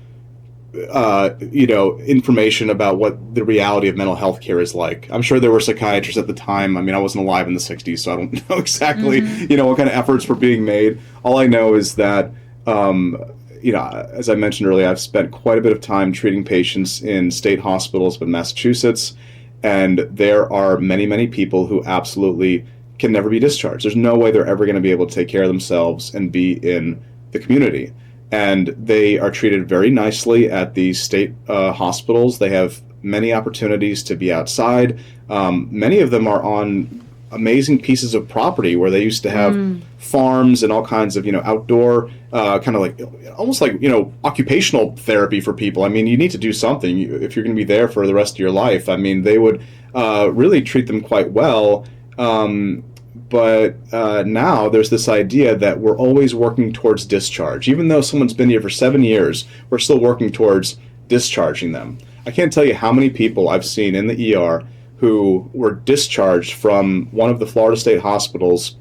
information about what the reality of mental health care is like. I'm sure there were psychiatrists at the time. I mean, I wasn't alive in the 60s, so I don't know exactly, what kind of efforts were being made. All I know is that, as I mentioned earlier, I've spent quite a bit of time treating patients in state hospitals in Massachusetts, and there are many, many people who absolutely can never be discharged. There's no way they're ever going to be able to take care of themselves and be in the community. And they are treated very nicely at these state hospitals. They have many opportunities to be outside. Many of them are on amazing pieces of property where they used to have farms and all kinds of, outdoor kind of like almost like, occupational therapy for people. I mean, you need to do something if you're going to be there for the rest of your life. I mean, they would really treat them quite well. But now there's this idea that we're always working towards discharge. Even though someone's been here for 7 years, we're still working towards discharging them. I can't tell you how many people I've seen in the ER who were discharged from one of the Florida state hospitals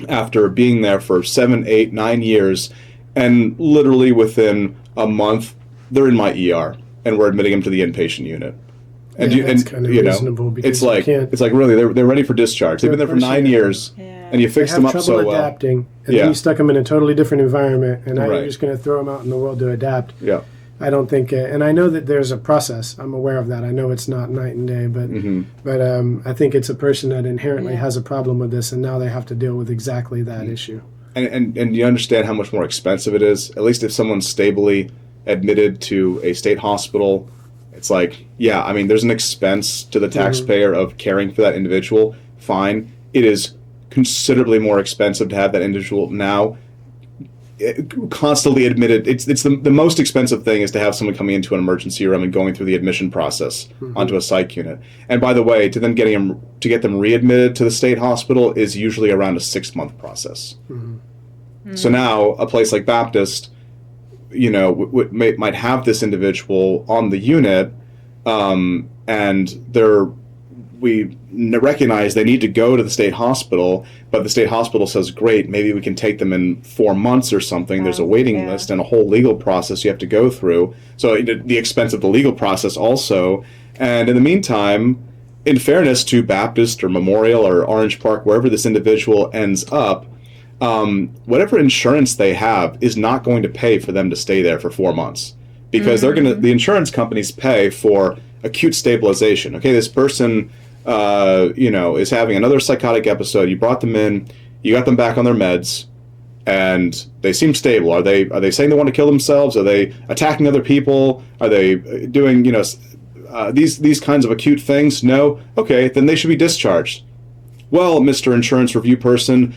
after being there for 7, 8, 9 years, and literally within a month, they're in my ER, and we're admitting them to the inpatient unit. And that's kind of reasonable, because it's like really they're ready for discharge. They've been there for 9 years, and you fix them up so well. They have trouble adapting, and then you stuck them in a totally different environment, and now you're just going to throw them out in the world to adapt. Yeah. I don't think, and I know that there's a process. I'm aware of that. I know it's not night and day, but I think it's a person that inherently has a problem with this, and now they have to deal with exactly that issue. And you understand how much more expensive it is. At least if someone's stably admitted to a state hospital, it's like, there's an expense to the taxpayer of caring for that individual. Fine. It is considerably more expensive to have that individual now constantly admitted. It's the most expensive thing is to have someone coming into an emergency room and going through the admission process onto a psych unit. And by the way, to then get them readmitted to the state hospital is usually around a 6-month process. So now a place like Baptist, might have this individual on the unit, and we recognize they need to go to the state hospital, but the state hospital says, great, maybe we can take them in 4 months or something. There's a waiting list and a whole legal process you have to go through. So the expense of the legal process also. And in the meantime, in fairness to Baptist or Memorial or Orange Park, wherever this individual ends up, whatever insurance they have is not going to pay for them to stay there for 4 months, because the insurance companies pay for acute stabilization. Okay, this person is having another psychotic episode. You brought them in, you got them back on their meds, and they seem stable. Are they saying they want to kill themselves? Are they attacking other people? Are they doing these kinds of acute things? No. Okay, then they should be discharged. Well, Mr. Insurance Review person,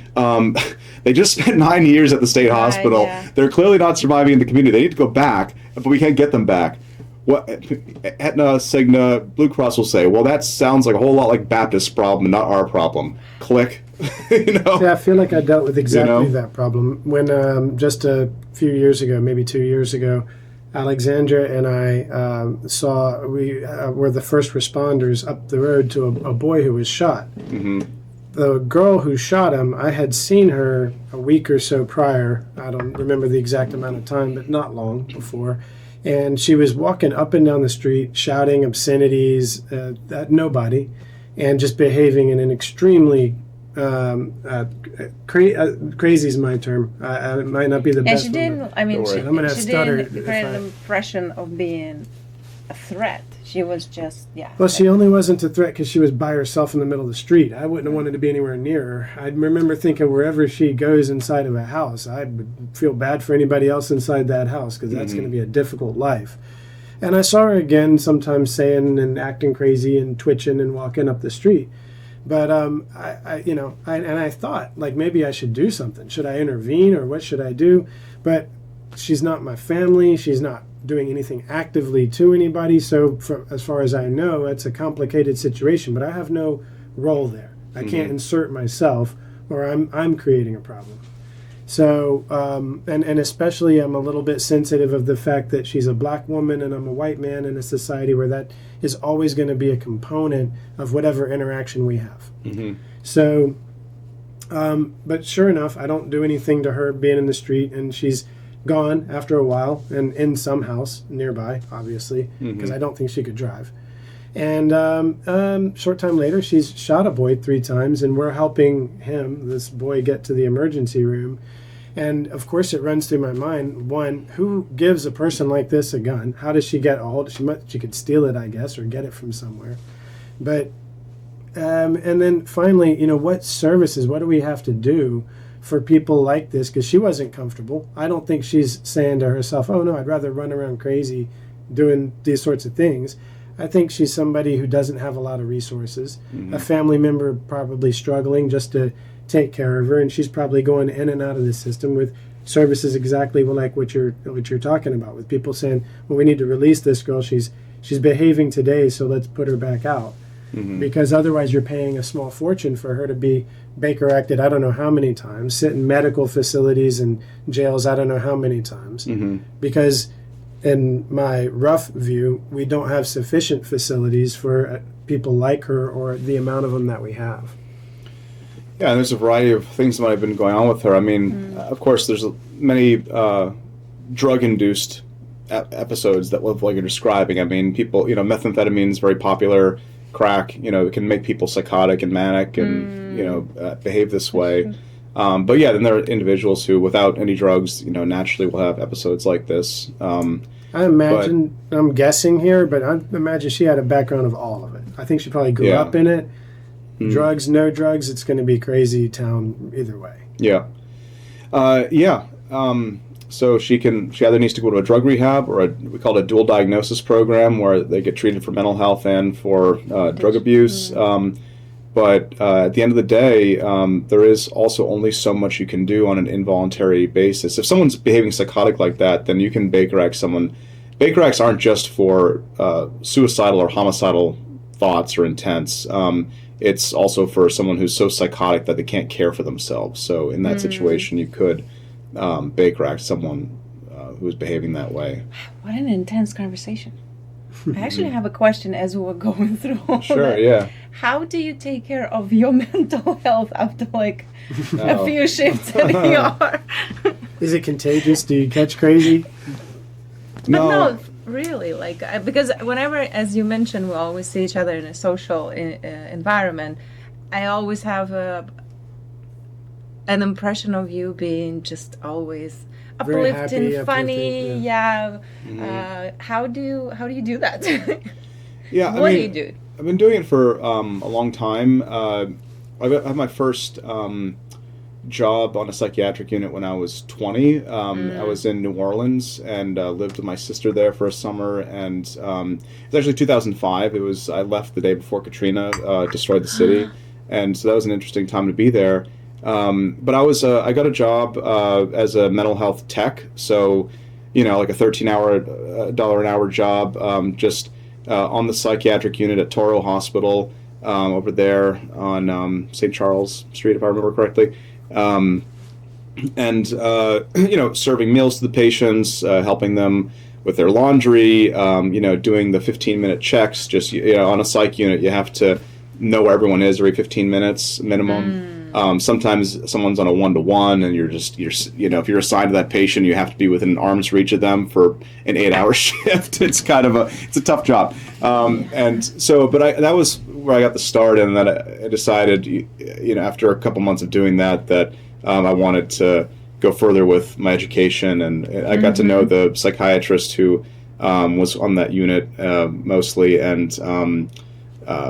they just spent 9 years at the state hospital. Yeah. They're clearly not surviving in the community. They need to go back, but we can't get them back. What Aetna, Cigna, Blue Cross will say, well, that sounds like a whole lot like Baptist's problem, not our problem. Click. Yeah, I feel like I dealt with exactly that problem when just a few years ago, maybe 2 years ago, Alexandra and I we were the first responders up the road to a boy who was shot. The girl who shot him, I had seen her a week or so prior. I don't remember the exact amount of time, but not long before. And she was walking up and down the street, shouting obscenities at nobody, and just behaving in an extremely crazy is my term. It might not be the best. And she didn't. I mean, she I'm gonna have stutter didn't create an impression of being a threat. She was just, yeah. Well, she only wasn't a threat because she was by herself in the middle of the street. I wouldn't have wanted to be anywhere near her. I remember thinking wherever she goes inside of a house, I would feel bad for anybody else inside that house because that's going to be a difficult life. And I saw her again sometimes saying and acting crazy and twitching and walking up the street. But I thought, like, maybe I should do something. Should I intervene or what should I do? But she's not my family. She's not doing anything actively to anybody. So as far as I know, it's a complicated situation. But I have no role there. I can't insert myself, or I'm creating a problem. So and especially I'm a little bit sensitive of the fact that she's a black woman and I'm a white man in a society where that is always going to be a component of whatever interaction we have. So, but sure enough, I don't do anything to her being in the street, and she's gone after a while and in some house nearby, obviously, because I don't think she could drive. And short time later, she's shot a boy 3 times, and we're helping this boy, get to the emergency room. And of course, it runs through my mind, one, who gives a person like this a gun? How does she get a hold? She could steal it, I guess, or get it from somewhere. But and then finally, what services? What do we have to do for people like this? Because she wasn't comfortable. I don't think she's saying to herself, "Oh no, I'd rather run around crazy doing these sorts of things." I think she's somebody who doesn't have a lot of resources. A family member probably struggling just to take care of her, and she's probably going in and out of the system with services exactly like what you're talking about, with people saying, "Well, we need to release this girl. She's behaving today, so let's put her back out." Because otherwise you're paying a small fortune for her to be Baker acted I don't know how many times, sit in medical facilities and jails I don't know how many times. Because in my rough view, we don't have sufficient facilities for people like her or the amount of them that we have. Yeah, and there's a variety of things that might have been going on with her. I mean, of course, there's many drug-induced episodes that look like you're describing. I mean, people, methamphetamine is very popular. Crack, it can make people psychotic and manic and, behave this way. But yeah, then there are individuals who, without any drugs, naturally will have episodes like this. I'm guessing here, but I imagine she had a background of all of it. I think she probably grew up in it. Drugs, no drugs, it's going to be crazy town either way. Yeah. So she either needs to go to a drug rehab or we call it a dual diagnosis program where they get treated for mental health and for drug abuse. But at the end of the day, there is also only so much you can do on an involuntary basis. If someone's behaving psychotic like that, then you can Baker Act someone. Baker Acts aren't just for suicidal or homicidal thoughts or intents. It's also for someone who's so psychotic that they can't care for themselves. So in that situation, you could Baker Act someone who is behaving that way. What an intense conversation. I actually have a question as we were going through all Sure, yeah. How do you take care of your mental health after a few shifts at the ER? Is it contagious? Do you catch crazy? No, really. Because whenever, as you mentioned, we always see each other in a social environment, I always have an impression of you being just always uplifting, happy, funny. How do you do that? What do you do? I've been doing it for a long time. I had my first job on a psychiatric unit when I was 20. I was in New Orleans and lived with my sister there for a summer. And it was actually 2005. I left the day before Katrina destroyed the city, and so that was an interesting time to be there. But I got a job as a mental health tech, so like a $13 an hour job, just on the psychiatric unit at Toro Hospital over there on St. Charles Street, if I remember correctly, and serving meals to the patients, helping them with their laundry, doing the 15-minute checks. Just on a psych unit, you have to know where everyone is every 15 minutes minimum. Sometimes someone's on a 1-to-1, and you're if you're assigned to that patient, you have to be within arm's reach of them for an 8-hour shift. It's kind of it's a tough job. And so, but that was where I got the start, and then I decided, after a couple months of doing that I wanted to go further with my education, and I got to know the psychiatrist who was on that unit mostly, and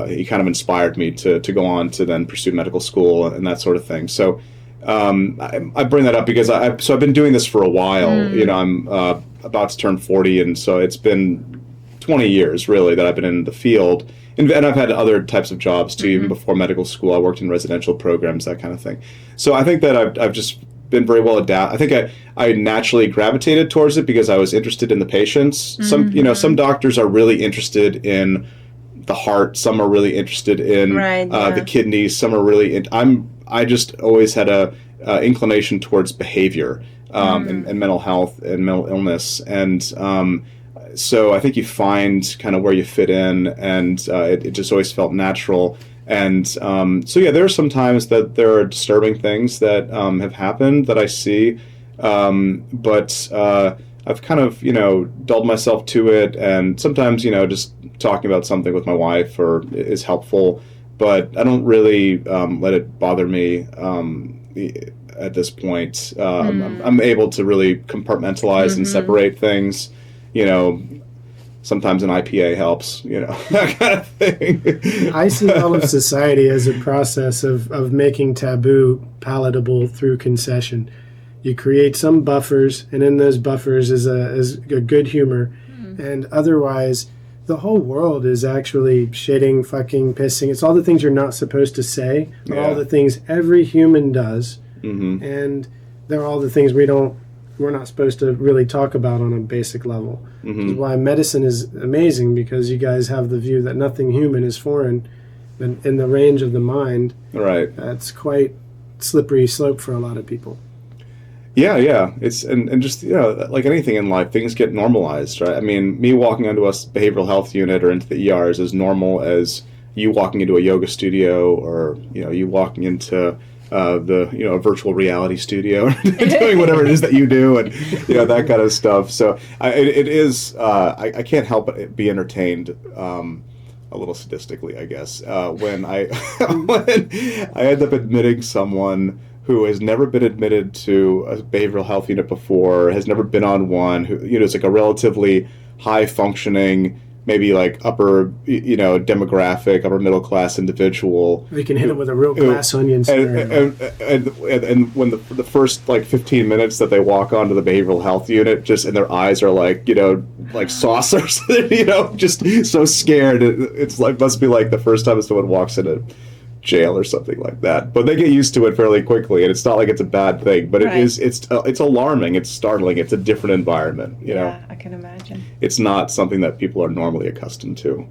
he kind of inspired me to go on to then pursue medical school and that sort of thing. So I bring that up because I've been doing this for a while. I'm about to turn 40, and so it's been 20 years really that I've been in the field. And I've had other types of jobs too, even before medical school. I worked in residential programs, that kind of thing. So I think that I've just been very well adapted. I think I naturally gravitated towards it because I was interested in the patients. Some doctors are really interested in the heart. Some are really interested in the kidneys. Some are really. I just always had a inclination towards behavior and mental health and mental illness, and so I think you find kind of where you fit in, and it just always felt natural. And there are some times that there are disturbing things that have happened that I see, but I've kind of dulled myself to it, and sometimes just talking about something with my wife is helpful, but I don't really let it bother me at this point. I'm able to really compartmentalize and separate things. Sometimes an IPA helps, that kind of thing. I see all of society as a process of making taboo palatable through concession. You create some buffers, and in those buffers is a good humor, and otherwise the whole world is actually shitting, fucking, pissing. It's all the things you're not supposed to say, all the things every human does, and they're all the things we're not supposed to really talk about on a basic level. Which is why medicine is amazing, because you guys have the view that nothing human is foreign, and in the range of the mind. Right. That's quite slippery slope for a lot of people. Yeah. It's and just like anything in life, things get normalized, right? I mean, me walking onto a behavioral health unit or into the ER is as normal as you walking into a yoga studio, or you walking into a virtual reality studio doing whatever it is that you do, and that kind of stuff. So it is I can't help but be entertained a little sadistically, I guess, when I when I end up admitting someone who has never been admitted to a behavioral health unit before, has never been on one, who is like a relatively high functioning, maybe like upper, demographic, upper middle class individual. We can hit it with a real glass onion scenario. And when the first like 15 minutes that they walk onto the behavioral health unit, and their eyes are like, like saucers, just so scared. It's like, must be like the first time someone walks into jail or something like that. But they get used to it fairly quickly, and it's not like it's a bad thing, but it's alarming, it's startling, it's a different environment, Yeah, I can imagine. It's not something that people are normally accustomed to,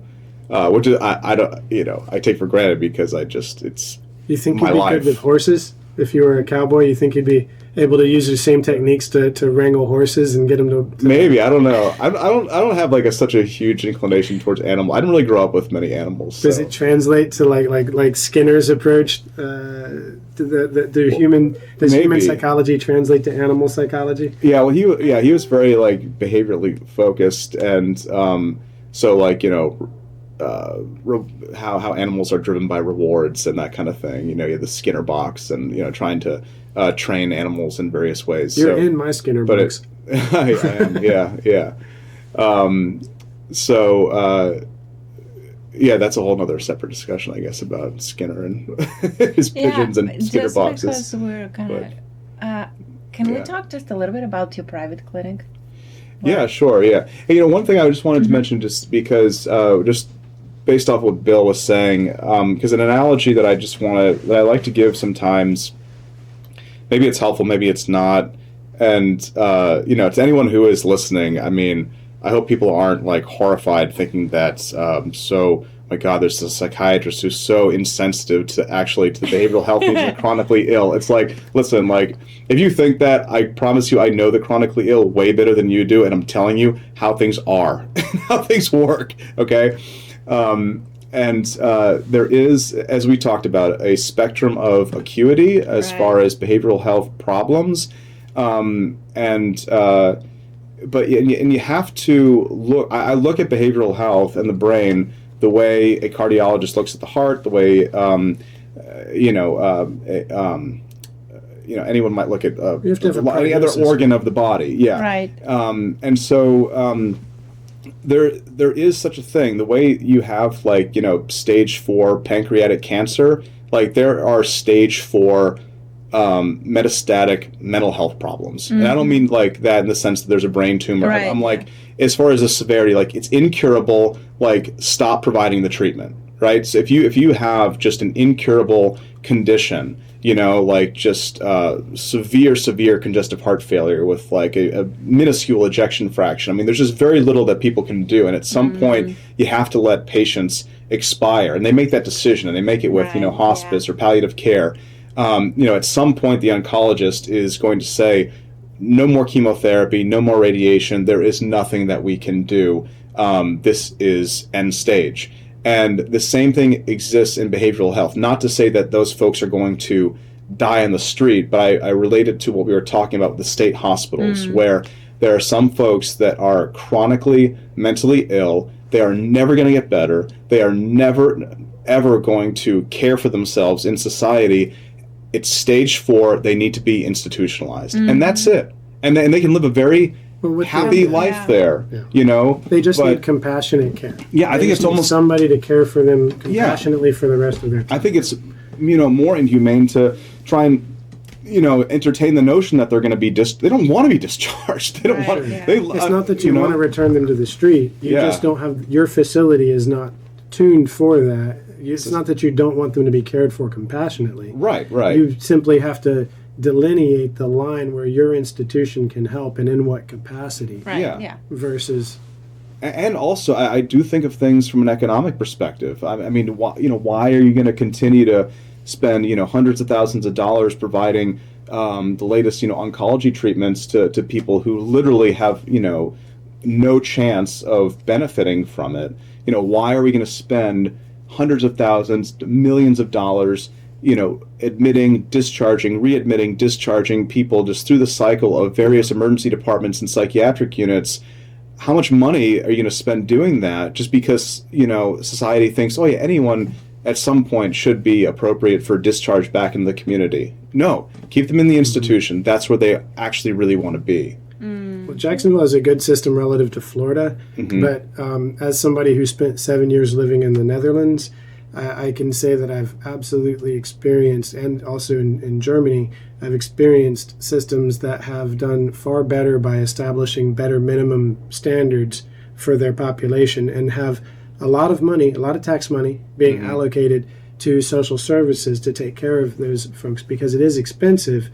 which is I don't I take for granted, because it's you think my you'd be life. good with horses? If you were a cowboy, you think you'd be able to use the same techniques to wrangle horses and get them to maybe, I don't know. I don't have like such a huge inclination towards animals. I didn't really grow up with many animals. Does it translate to like Skinner's approach? Does human psychology translate to animal psychology? Yeah, well, he was very like behaviorally focused, and so like how animals are driven by rewards and that kind of thing. You have the Skinner box, and trying to train animals in various ways. You're in my Skinner box. I am, yeah. That's a whole other separate discussion, I guess, about Skinner and his pigeons and Skinner boxes. Just because we're kind of... can we talk just a little bit about your private clinic? Yeah, sure, yeah. Hey, one thing I just wanted to mention, just because, just based off what Bill was saying, because an analogy that I like to give sometimes, maybe it's helpful, maybe it's not, and to anyone who is listening, I mean, I hope people aren't like horrified thinking that my God, there's a psychiatrist who's so insensitive to the behavioral health needs of the chronically ill. It's like, listen, like, if you think that, I promise you I know the chronically ill way better than you do, and I'm telling you how things are, how things work, okay? And there is, as we talked about, a spectrum of acuity as far as behavioral health problems, but you have to look. I look at behavioral health and the brain the way a cardiologist looks at the heart, the way anyone might look at any other organ of the body. Yeah. Right. And so there is such a thing. The way you have stage 4 pancreatic cancer, like there are stage 4 metastatic mental health problems. And I don't mean like that in the sense that there's a brain tumor. Right, I'm like, as far as the severity, like it's incurable, like stop providing the treatment, right? So if you have just an incurable condition, like just severe congestive heart failure with like a minuscule ejection fraction. I mean, there's just very little that people can do. And at some point, you have to let patients expire. And they make that decision, and they make it with, hospice or palliative care. At some point, the oncologist is going to say, no more chemotherapy, no more radiation. There is nothing that we can do. This is end stage. And the same thing exists in behavioral health. Not to say that those folks are going to die on the street, but I relate it to what we were talking about with the state hospitals, where there are some folks that are chronically mentally ill. They are never going to get better. They are never, ever going to care for themselves in society. It's stage 4. They need to be institutionalized. And that's it. And they can live a very happy life there, They just need compassionate care. Yeah, I think it's almost somebody to care for them compassionately for the rest of their time. I think it's more inhumane to try and entertain the notion that they're going to be they don't want to be discharged. They don't want to. Yeah. It's not that you want to return them to the street. You just don't have, your facility is not tuned for that. It's not that you don't want them to be cared for compassionately. Right. You simply have to delineate the line where your institution can help and in what capacity. Right. Yeah. Versus. And also, I do think of things from an economic perspective. I mean, why are you going to continue to spend hundreds of thousands of dollars providing the latest oncology treatments to people who literally have no chance of benefiting from it? Why are we going to spend hundreds of thousands, millions of dollars, admitting, discharging, readmitting, discharging people just through the cycle of various emergency departments and psychiatric units? How much money are you going to spend doing that just because, society thinks, oh yeah, anyone at some point should be appropriate for discharge back in the community? No, keep them in the institution. That's where they actually really want to be. Well, Jacksonville has a good system relative to Florida, but as somebody who spent 7 years living in the Netherlands, I can say that I've absolutely experienced, and also in Germany, I've experienced systems that have done far better by establishing better minimum standards for their population and have a lot of money, a lot of tax money being allocated to social services to take care of those folks, because it is expensive,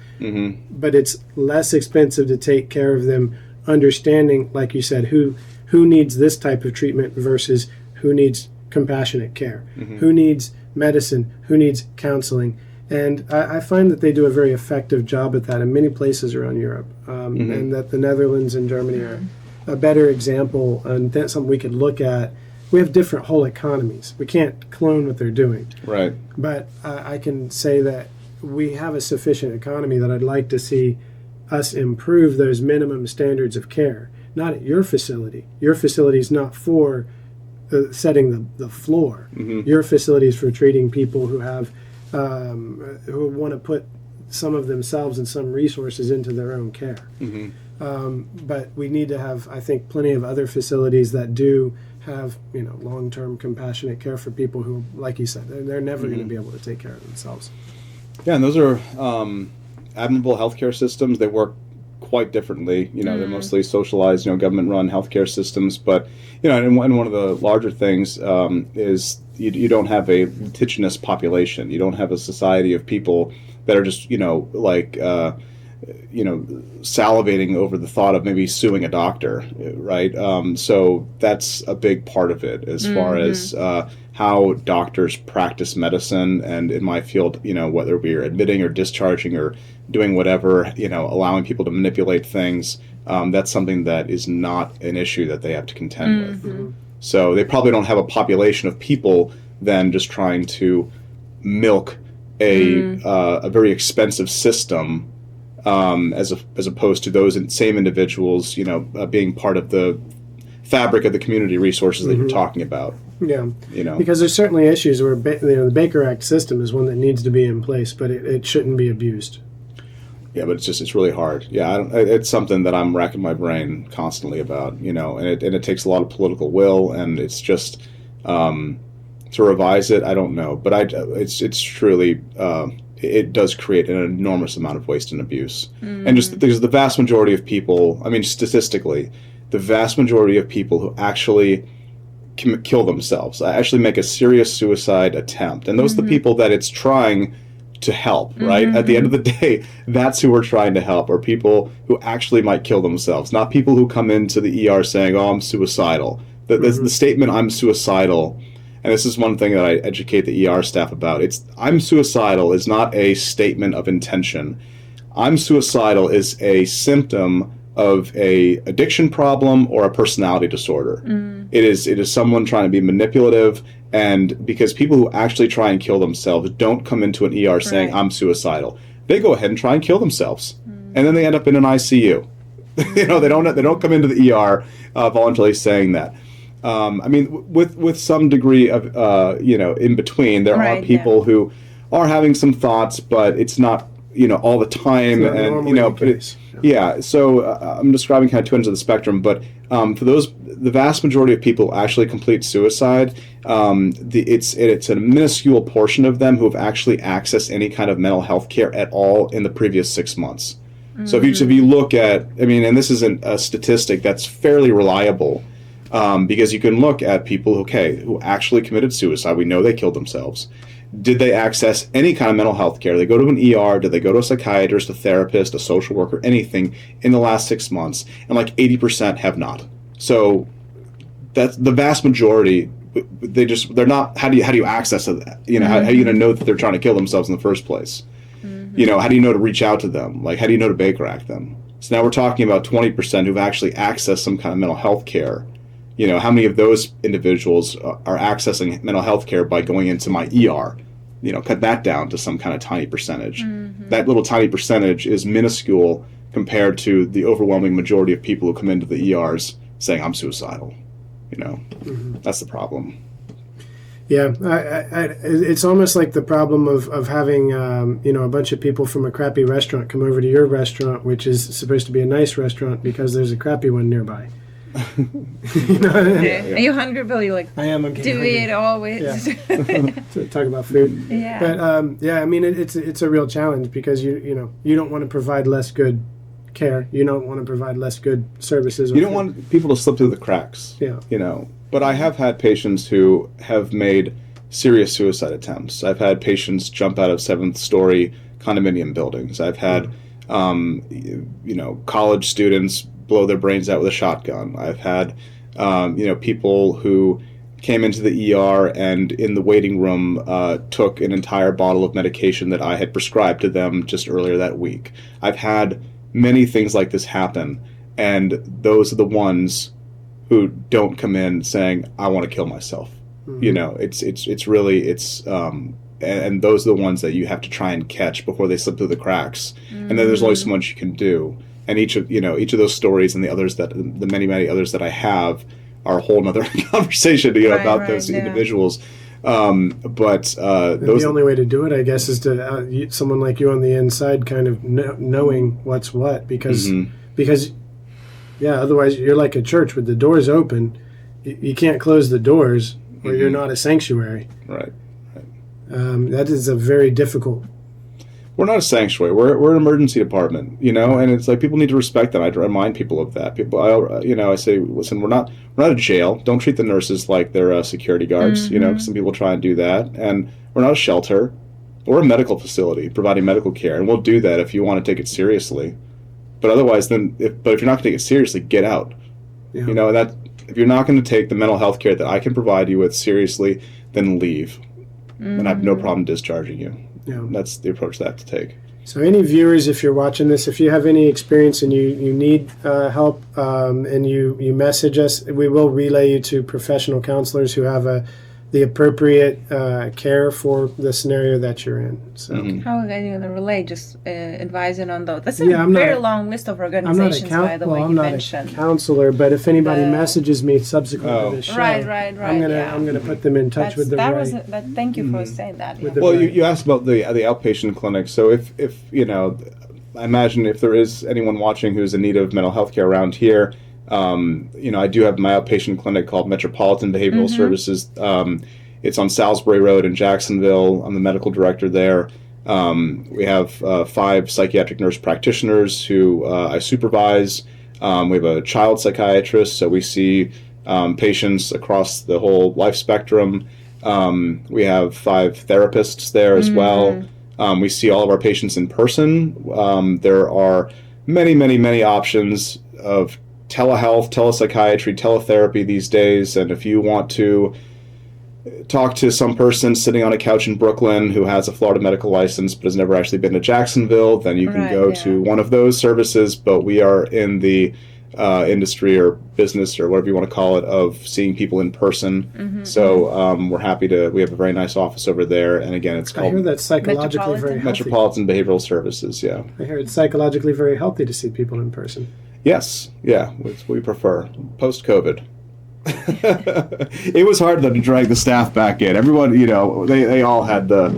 but it's less expensive to take care of them, understanding, like you said, who needs this type of treatment versus who needs compassionate care, who needs medicine, who needs counseling. And I find that they do a very effective job at that in many places around Europe, and that the Netherlands and Germany are a better example, and that's something we could look at. We have different whole economies. We can't clone what they're doing. Right. But I can say that we have a sufficient economy that I'd like to see us improve those minimum standards of care. Not at your facility. Your facility is not for setting the floor. Your facility is for treating people who have who want to put some of themselves and some resources into their own care. But we need to have, I think, plenty of other facilities that do have long-term compassionate care for people who, like you said, they're never going to be able to take care of themselves. Yeah, and those are admirable healthcare systems. They work quite differently. They're mostly socialized, government-run healthcare systems. But and one of the larger things is you don't have a litigious population. You don't have a society of people that are just salivating over the thought of maybe suing a doctor, right? So that's a big part of it as far as how doctors practice medicine. And in my field, whether we're admitting or discharging or doing whatever, allowing people to manipulate things, that's something that is not an issue that they have to contend with. So they probably don't have a population of people than just trying to milk a very expensive system, as opposed to those same individuals, being part of the fabric of the community resources that you're talking about. Yeah, because there's certainly issues where the Baker Act system is one that needs to be in place, but it shouldn't be abused. Yeah, but it's really hard. Yeah, it's something that I'm racking my brain constantly about, and it takes a lot of political will, and it's just to revise it. I don't know, but it's truly it does create an enormous amount of waste and abuse, and just because the vast majority of people, I mean, statistically, the vast majority of people who actually kill themselves, actually make a serious suicide attempt, and those are the people that it's trying to help, right? At the end of the day, that's who we're trying to help, are people who actually might kill themselves, not people who come into the ER saying, "Oh, I'm suicidal." The statement, "I'm suicidal," and this is one thing that I educate the ER staff about, "I'm suicidal" is not a statement of intention. "I'm suicidal" is a symptom of a addiction problem or a personality disorder. It is someone trying to be manipulative, and because people who actually try and kill themselves don't come into an ER saying, "I'm suicidal." They go ahead and try and kill themselves, and then they end up in an ICU. They don't come into the ER voluntarily saying that. I mean, with some degree of in between, there are people who are having some thoughts, but it's not all the time, and so I'm describing kind of two ends of the spectrum, but for the vast majority of people who actually complete suicide, it's a minuscule portion of them who have actually accessed any kind of mental health care at all in the previous 6 months. So if you look at, I mean, and this isn't a statistic that's fairly reliable, because you can look at people who actually committed suicide. We know they killed themselves. Did they access any kind of mental health care? Did they go to an ER? Did they go to a psychiatrist, a therapist, a social worker, anything in the last 6 months? And like 80% have not. So that's the vast majority. They're not. How do you access that? How are you going to know that they're trying to kill themselves in the first place? How do you know to reach out to them? Like, how do you know to Baker Act them? So now we're talking about 20% who've actually accessed some kind of mental health care. How many of those individuals are accessing mental health care by going into my ER? Cut that down to some kind of tiny percentage. That little tiny percentage is minuscule compared to the overwhelming majority of people who come into the ERs saying, "I'm suicidal." That's the problem. Yeah, it's almost like the problem of having a bunch of people from a crappy restaurant come over to your restaurant, which is supposed to be a nice restaurant, because there's a crappy one nearby. Are you hungry, Bill? You I am. I'm do we eat always? To talk about food. But I mean, it's a real challenge, because you don't want to provide less good care. You don't want to provide less good services. You don't want people to slip through the cracks. But I have had patients who have made serious suicide attempts. I've had patients jump out of 7th-story condominium buildings. I've had college students blow their brains out with a shotgun. I've had, people who came into the ER and in the waiting room took an entire bottle of medication that I had prescribed to them just earlier that week. I've had many things like this happen, and those are the ones who don't come in saying, "I want to kill myself." It's really and those are the ones that you have to try and catch before they slip through the cracks. And then there's only so much you can do. And each of those stories and the many others that I have are a whole other conversation, about those individuals. But the only way to do it, I guess, is to someone like you on the inside, kind of knowing what's what, because otherwise you're like a church with the doors open. You can't close the doors, or you're not a sanctuary. Right. That is a very difficult. We're not a sanctuary. We're an emergency department, and it's like people need to respect that. I remind people of that. I say, listen, we're not a jail. Don't treat the nurses like they're security guards. Some people try and do that, and we're not a shelter. We're a medical facility providing medical care, and we'll do that if you want to take it seriously. But otherwise, if you're not going to take it seriously, get out. Yeah. That if you're not going to take the mental health care that I can provide you with seriously, then leave, and I have no problem discharging you. Yeah. That's the approach that I have to take. So any viewers, if you're watching this, if you have any experience and you need help, and you message us, we will relay you to professional counselors who have a the appropriate care for the scenario that you're in. So how are you going to relate? Just advising on those. That's a Yeah, I'm very not- long list of I'm not organizations, by the way, I'm you not mentioned. a counselor, but if anybody The- messages me subsequent to this show, Right. I'm gonna put them in touch with the that right. was that. Thank you for saying that. With Yeah. the- Well, Right. you asked about the outpatient clinic. So if you know, I imagine if there is anyone watching who's in need of mental health care around here, you know, I do have my outpatient clinic called Metropolitan Behavioral Services. It's on Salisbury Road in Jacksonville. I'm the medical director there. We have 5 psychiatric nurse practitioners who I supervise. We have a child psychiatrist, so we see patients across the whole life spectrum. We have 5 therapists there as well. We see all of our patients in person. There are many options of telehealth, telepsychiatry, teletherapy these days. And if you want to talk to some person sitting on a couch in Brooklyn who has a Florida medical license but has never actually been to Jacksonville, then you can Right, go yeah. to one of those services. But we are in the industry or business or whatever you want to call it of seeing people in person. So we're happy to. We have a very nice office over there, and again, it's I hear called that's psychologically very healthy. Metropolitan Behavioral Services. Yeah. I hear it's psychologically very healthy to see people in person. Yes. Yeah. We prefer post COVID. It was hard though to drag the staff back in. Everyone, you know, they all had the,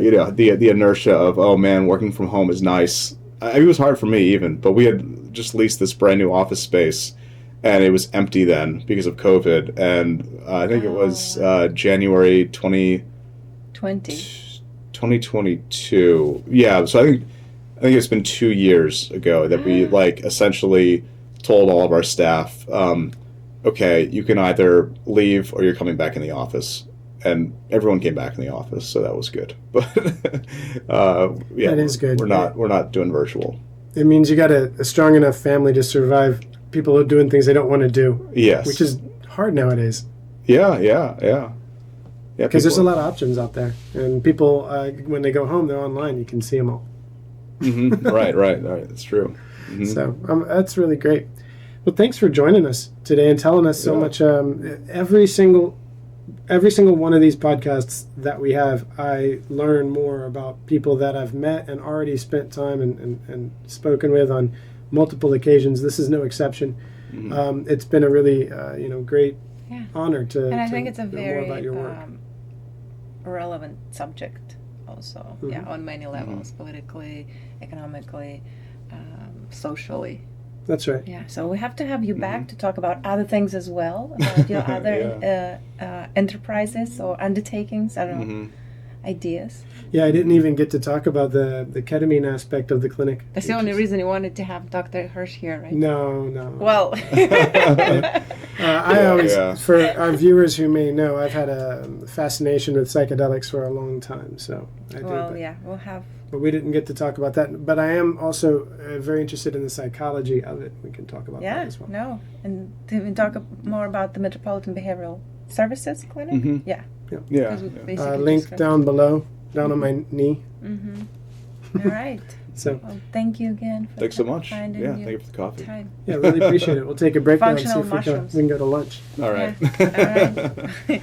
you know, the inertia of, oh man, working from home is nice. It was hard for me even, but we had just leased this brand new office space, and it was empty then because of COVID. And I think it was January 2022. Yeah, so I think it's been 2 years ago that we like essentially told all of our staff, okay, you can either leave or you're coming back in the office. And everyone came back in the office, so that was good. But yeah, That is good. We're not doing virtual. It means you got a strong enough family to survive people are doing things they don't want to do, Yes. which is hard nowadays. Yeah. Because there's a lot of options out there, and people when they go home, they're online. You can see them all. Right. That's true. So that's really great. Well, thanks for joining us today and telling us so much. Every single one of these podcasts that we have, I learn more about people that I've met and already spent time and spoken with on multiple occasions. This is no exception. It's been a really great honor to. And I think it's a know more very about your work. relevant subject also. Yeah, on many levels, politically, economically, socially. That's right. Yeah, so we have to have you back to talk about other things as well, about your other enterprises or undertakings, I don't know, ideas. Yeah, I didn't even get to talk about the ketamine aspect of the clinic. That's the only reason you wanted to have Dr. Hirsch here, right? No. Well, I always, for our viewers who may know, I've had a fascination with psychedelics for a long time. So I do. We'll have. But we didn't get to talk about that. But I am also very interested in the psychology of it. We can talk about that as well. And to talk more about the Metropolitan Behavioral Services Clinic. Yeah. Link down below, down on my knee. All right. So well, thank you again. Thanks so much. Thank you for the coffee. Time. Yeah, really appreciate it. We'll take a break now and see Functional if we mushrooms. can go to lunch. All right. Yeah. All right.